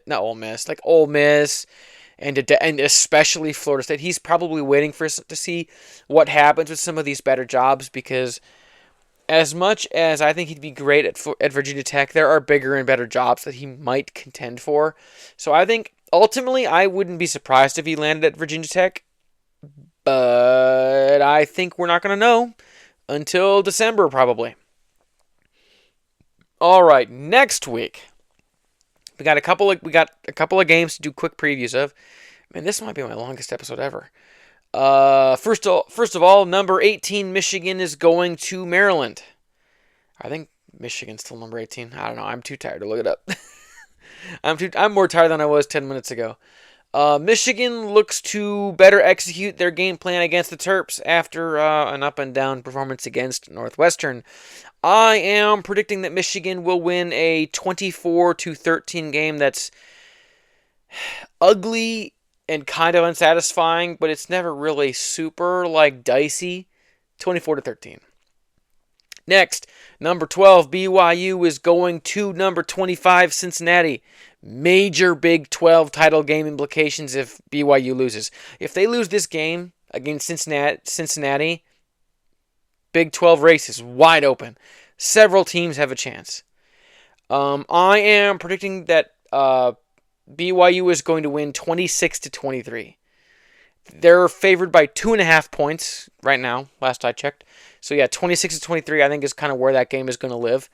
and especially Florida State. He's probably waiting to see what happens with some of these better jobs, because as much as I think he'd be great at Virginia Tech, there are bigger and better jobs that he might contend for. So I think ultimately I wouldn't be surprised if he landed at Virginia Tech, but I think we're not going to know until December probably. All right, next week we got a couple of games to do quick previews of. Man, this might be my longest episode ever. First of all, number 18 Michigan is going to Maryland. I think Michigan's still number 18. I don't know. I'm too tired to look it up. I'm more tired than I was 10 minutes ago. Michigan looks to better execute their game plan against the Terps after an up and down performance against Northwestern. I am predicting that Michigan will win a 24-13 game that's ugly and kind of unsatisfying, but it's never really super dicey. 24-13. Next, number 12 BYU is going to number 25 Cincinnati. Major Big 12 title game implications if BYU loses. If they lose this game against Cincinnati, Big 12 race is wide open. Several teams have a chance. I am predicting that BYU is going to win 26-23. They're favored by 2.5 points right now, last I checked. So yeah, 26-23 I think is kind of where that game is going to live.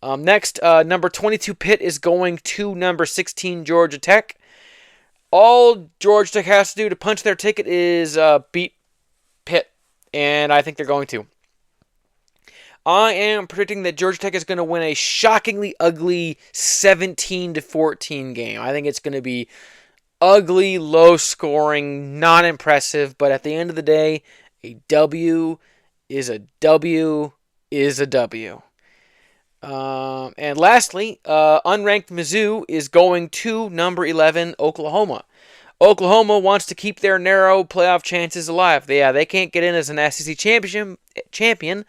Next, number 22 Pitt is going to number 16 Georgia Tech. All Georgia Tech has to do to punch their ticket is beat Pitt, and I think they're going to. I am predicting that Georgia Tech is going to win a shockingly ugly 17-14 game. I think it's going to be ugly, low scoring, not impressive, but at the end of the day, a W is a W is a W. And lastly, unranked Mizzou is going to number 11 Oklahoma. Oklahoma wants to keep their narrow playoff chances alive. They can't get in as an SEC champion,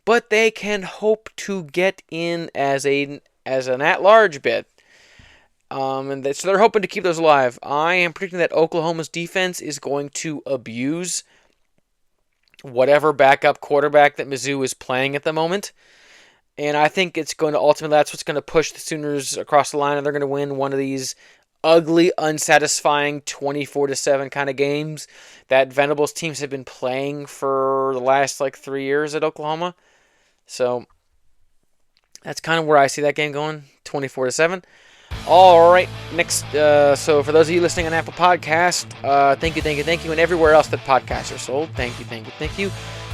but they can hope to get in as an at-large bid. So they're hoping to keep those alive. I am predicting that Oklahoma's defense is going to abuse whatever backup quarterback that Mizzou is playing at the moment. And I think it's going to ultimately, that's what's going to push the Sooners across the line, and they're going to win one of these ugly, unsatisfying 24-7 kind of games that Venables teams have been playing for the last 3 years at Oklahoma. So that's kind of where I see that game going, 24-7. All right, next. So for those of you listening on Apple Podcast, thank you, and everywhere else that podcasts are sold, thank you.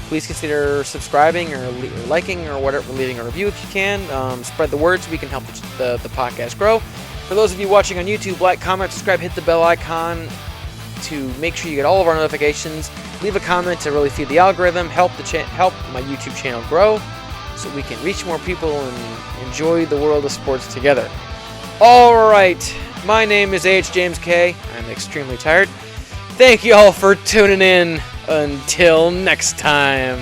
Please consider subscribing or liking or whatever, leaving a review if you can. Spread the word so we can help the podcast grow. For those of you watching on YouTube, like, comment, subscribe, hit the bell icon to make sure you get all of our notifications. Leave a comment to really feed the algorithm, help my YouTube channel grow so we can reach more people and enjoy the world of sports together. All right, my name is H. James K. I'm extremely tired. Thank you all for tuning in. Until next time.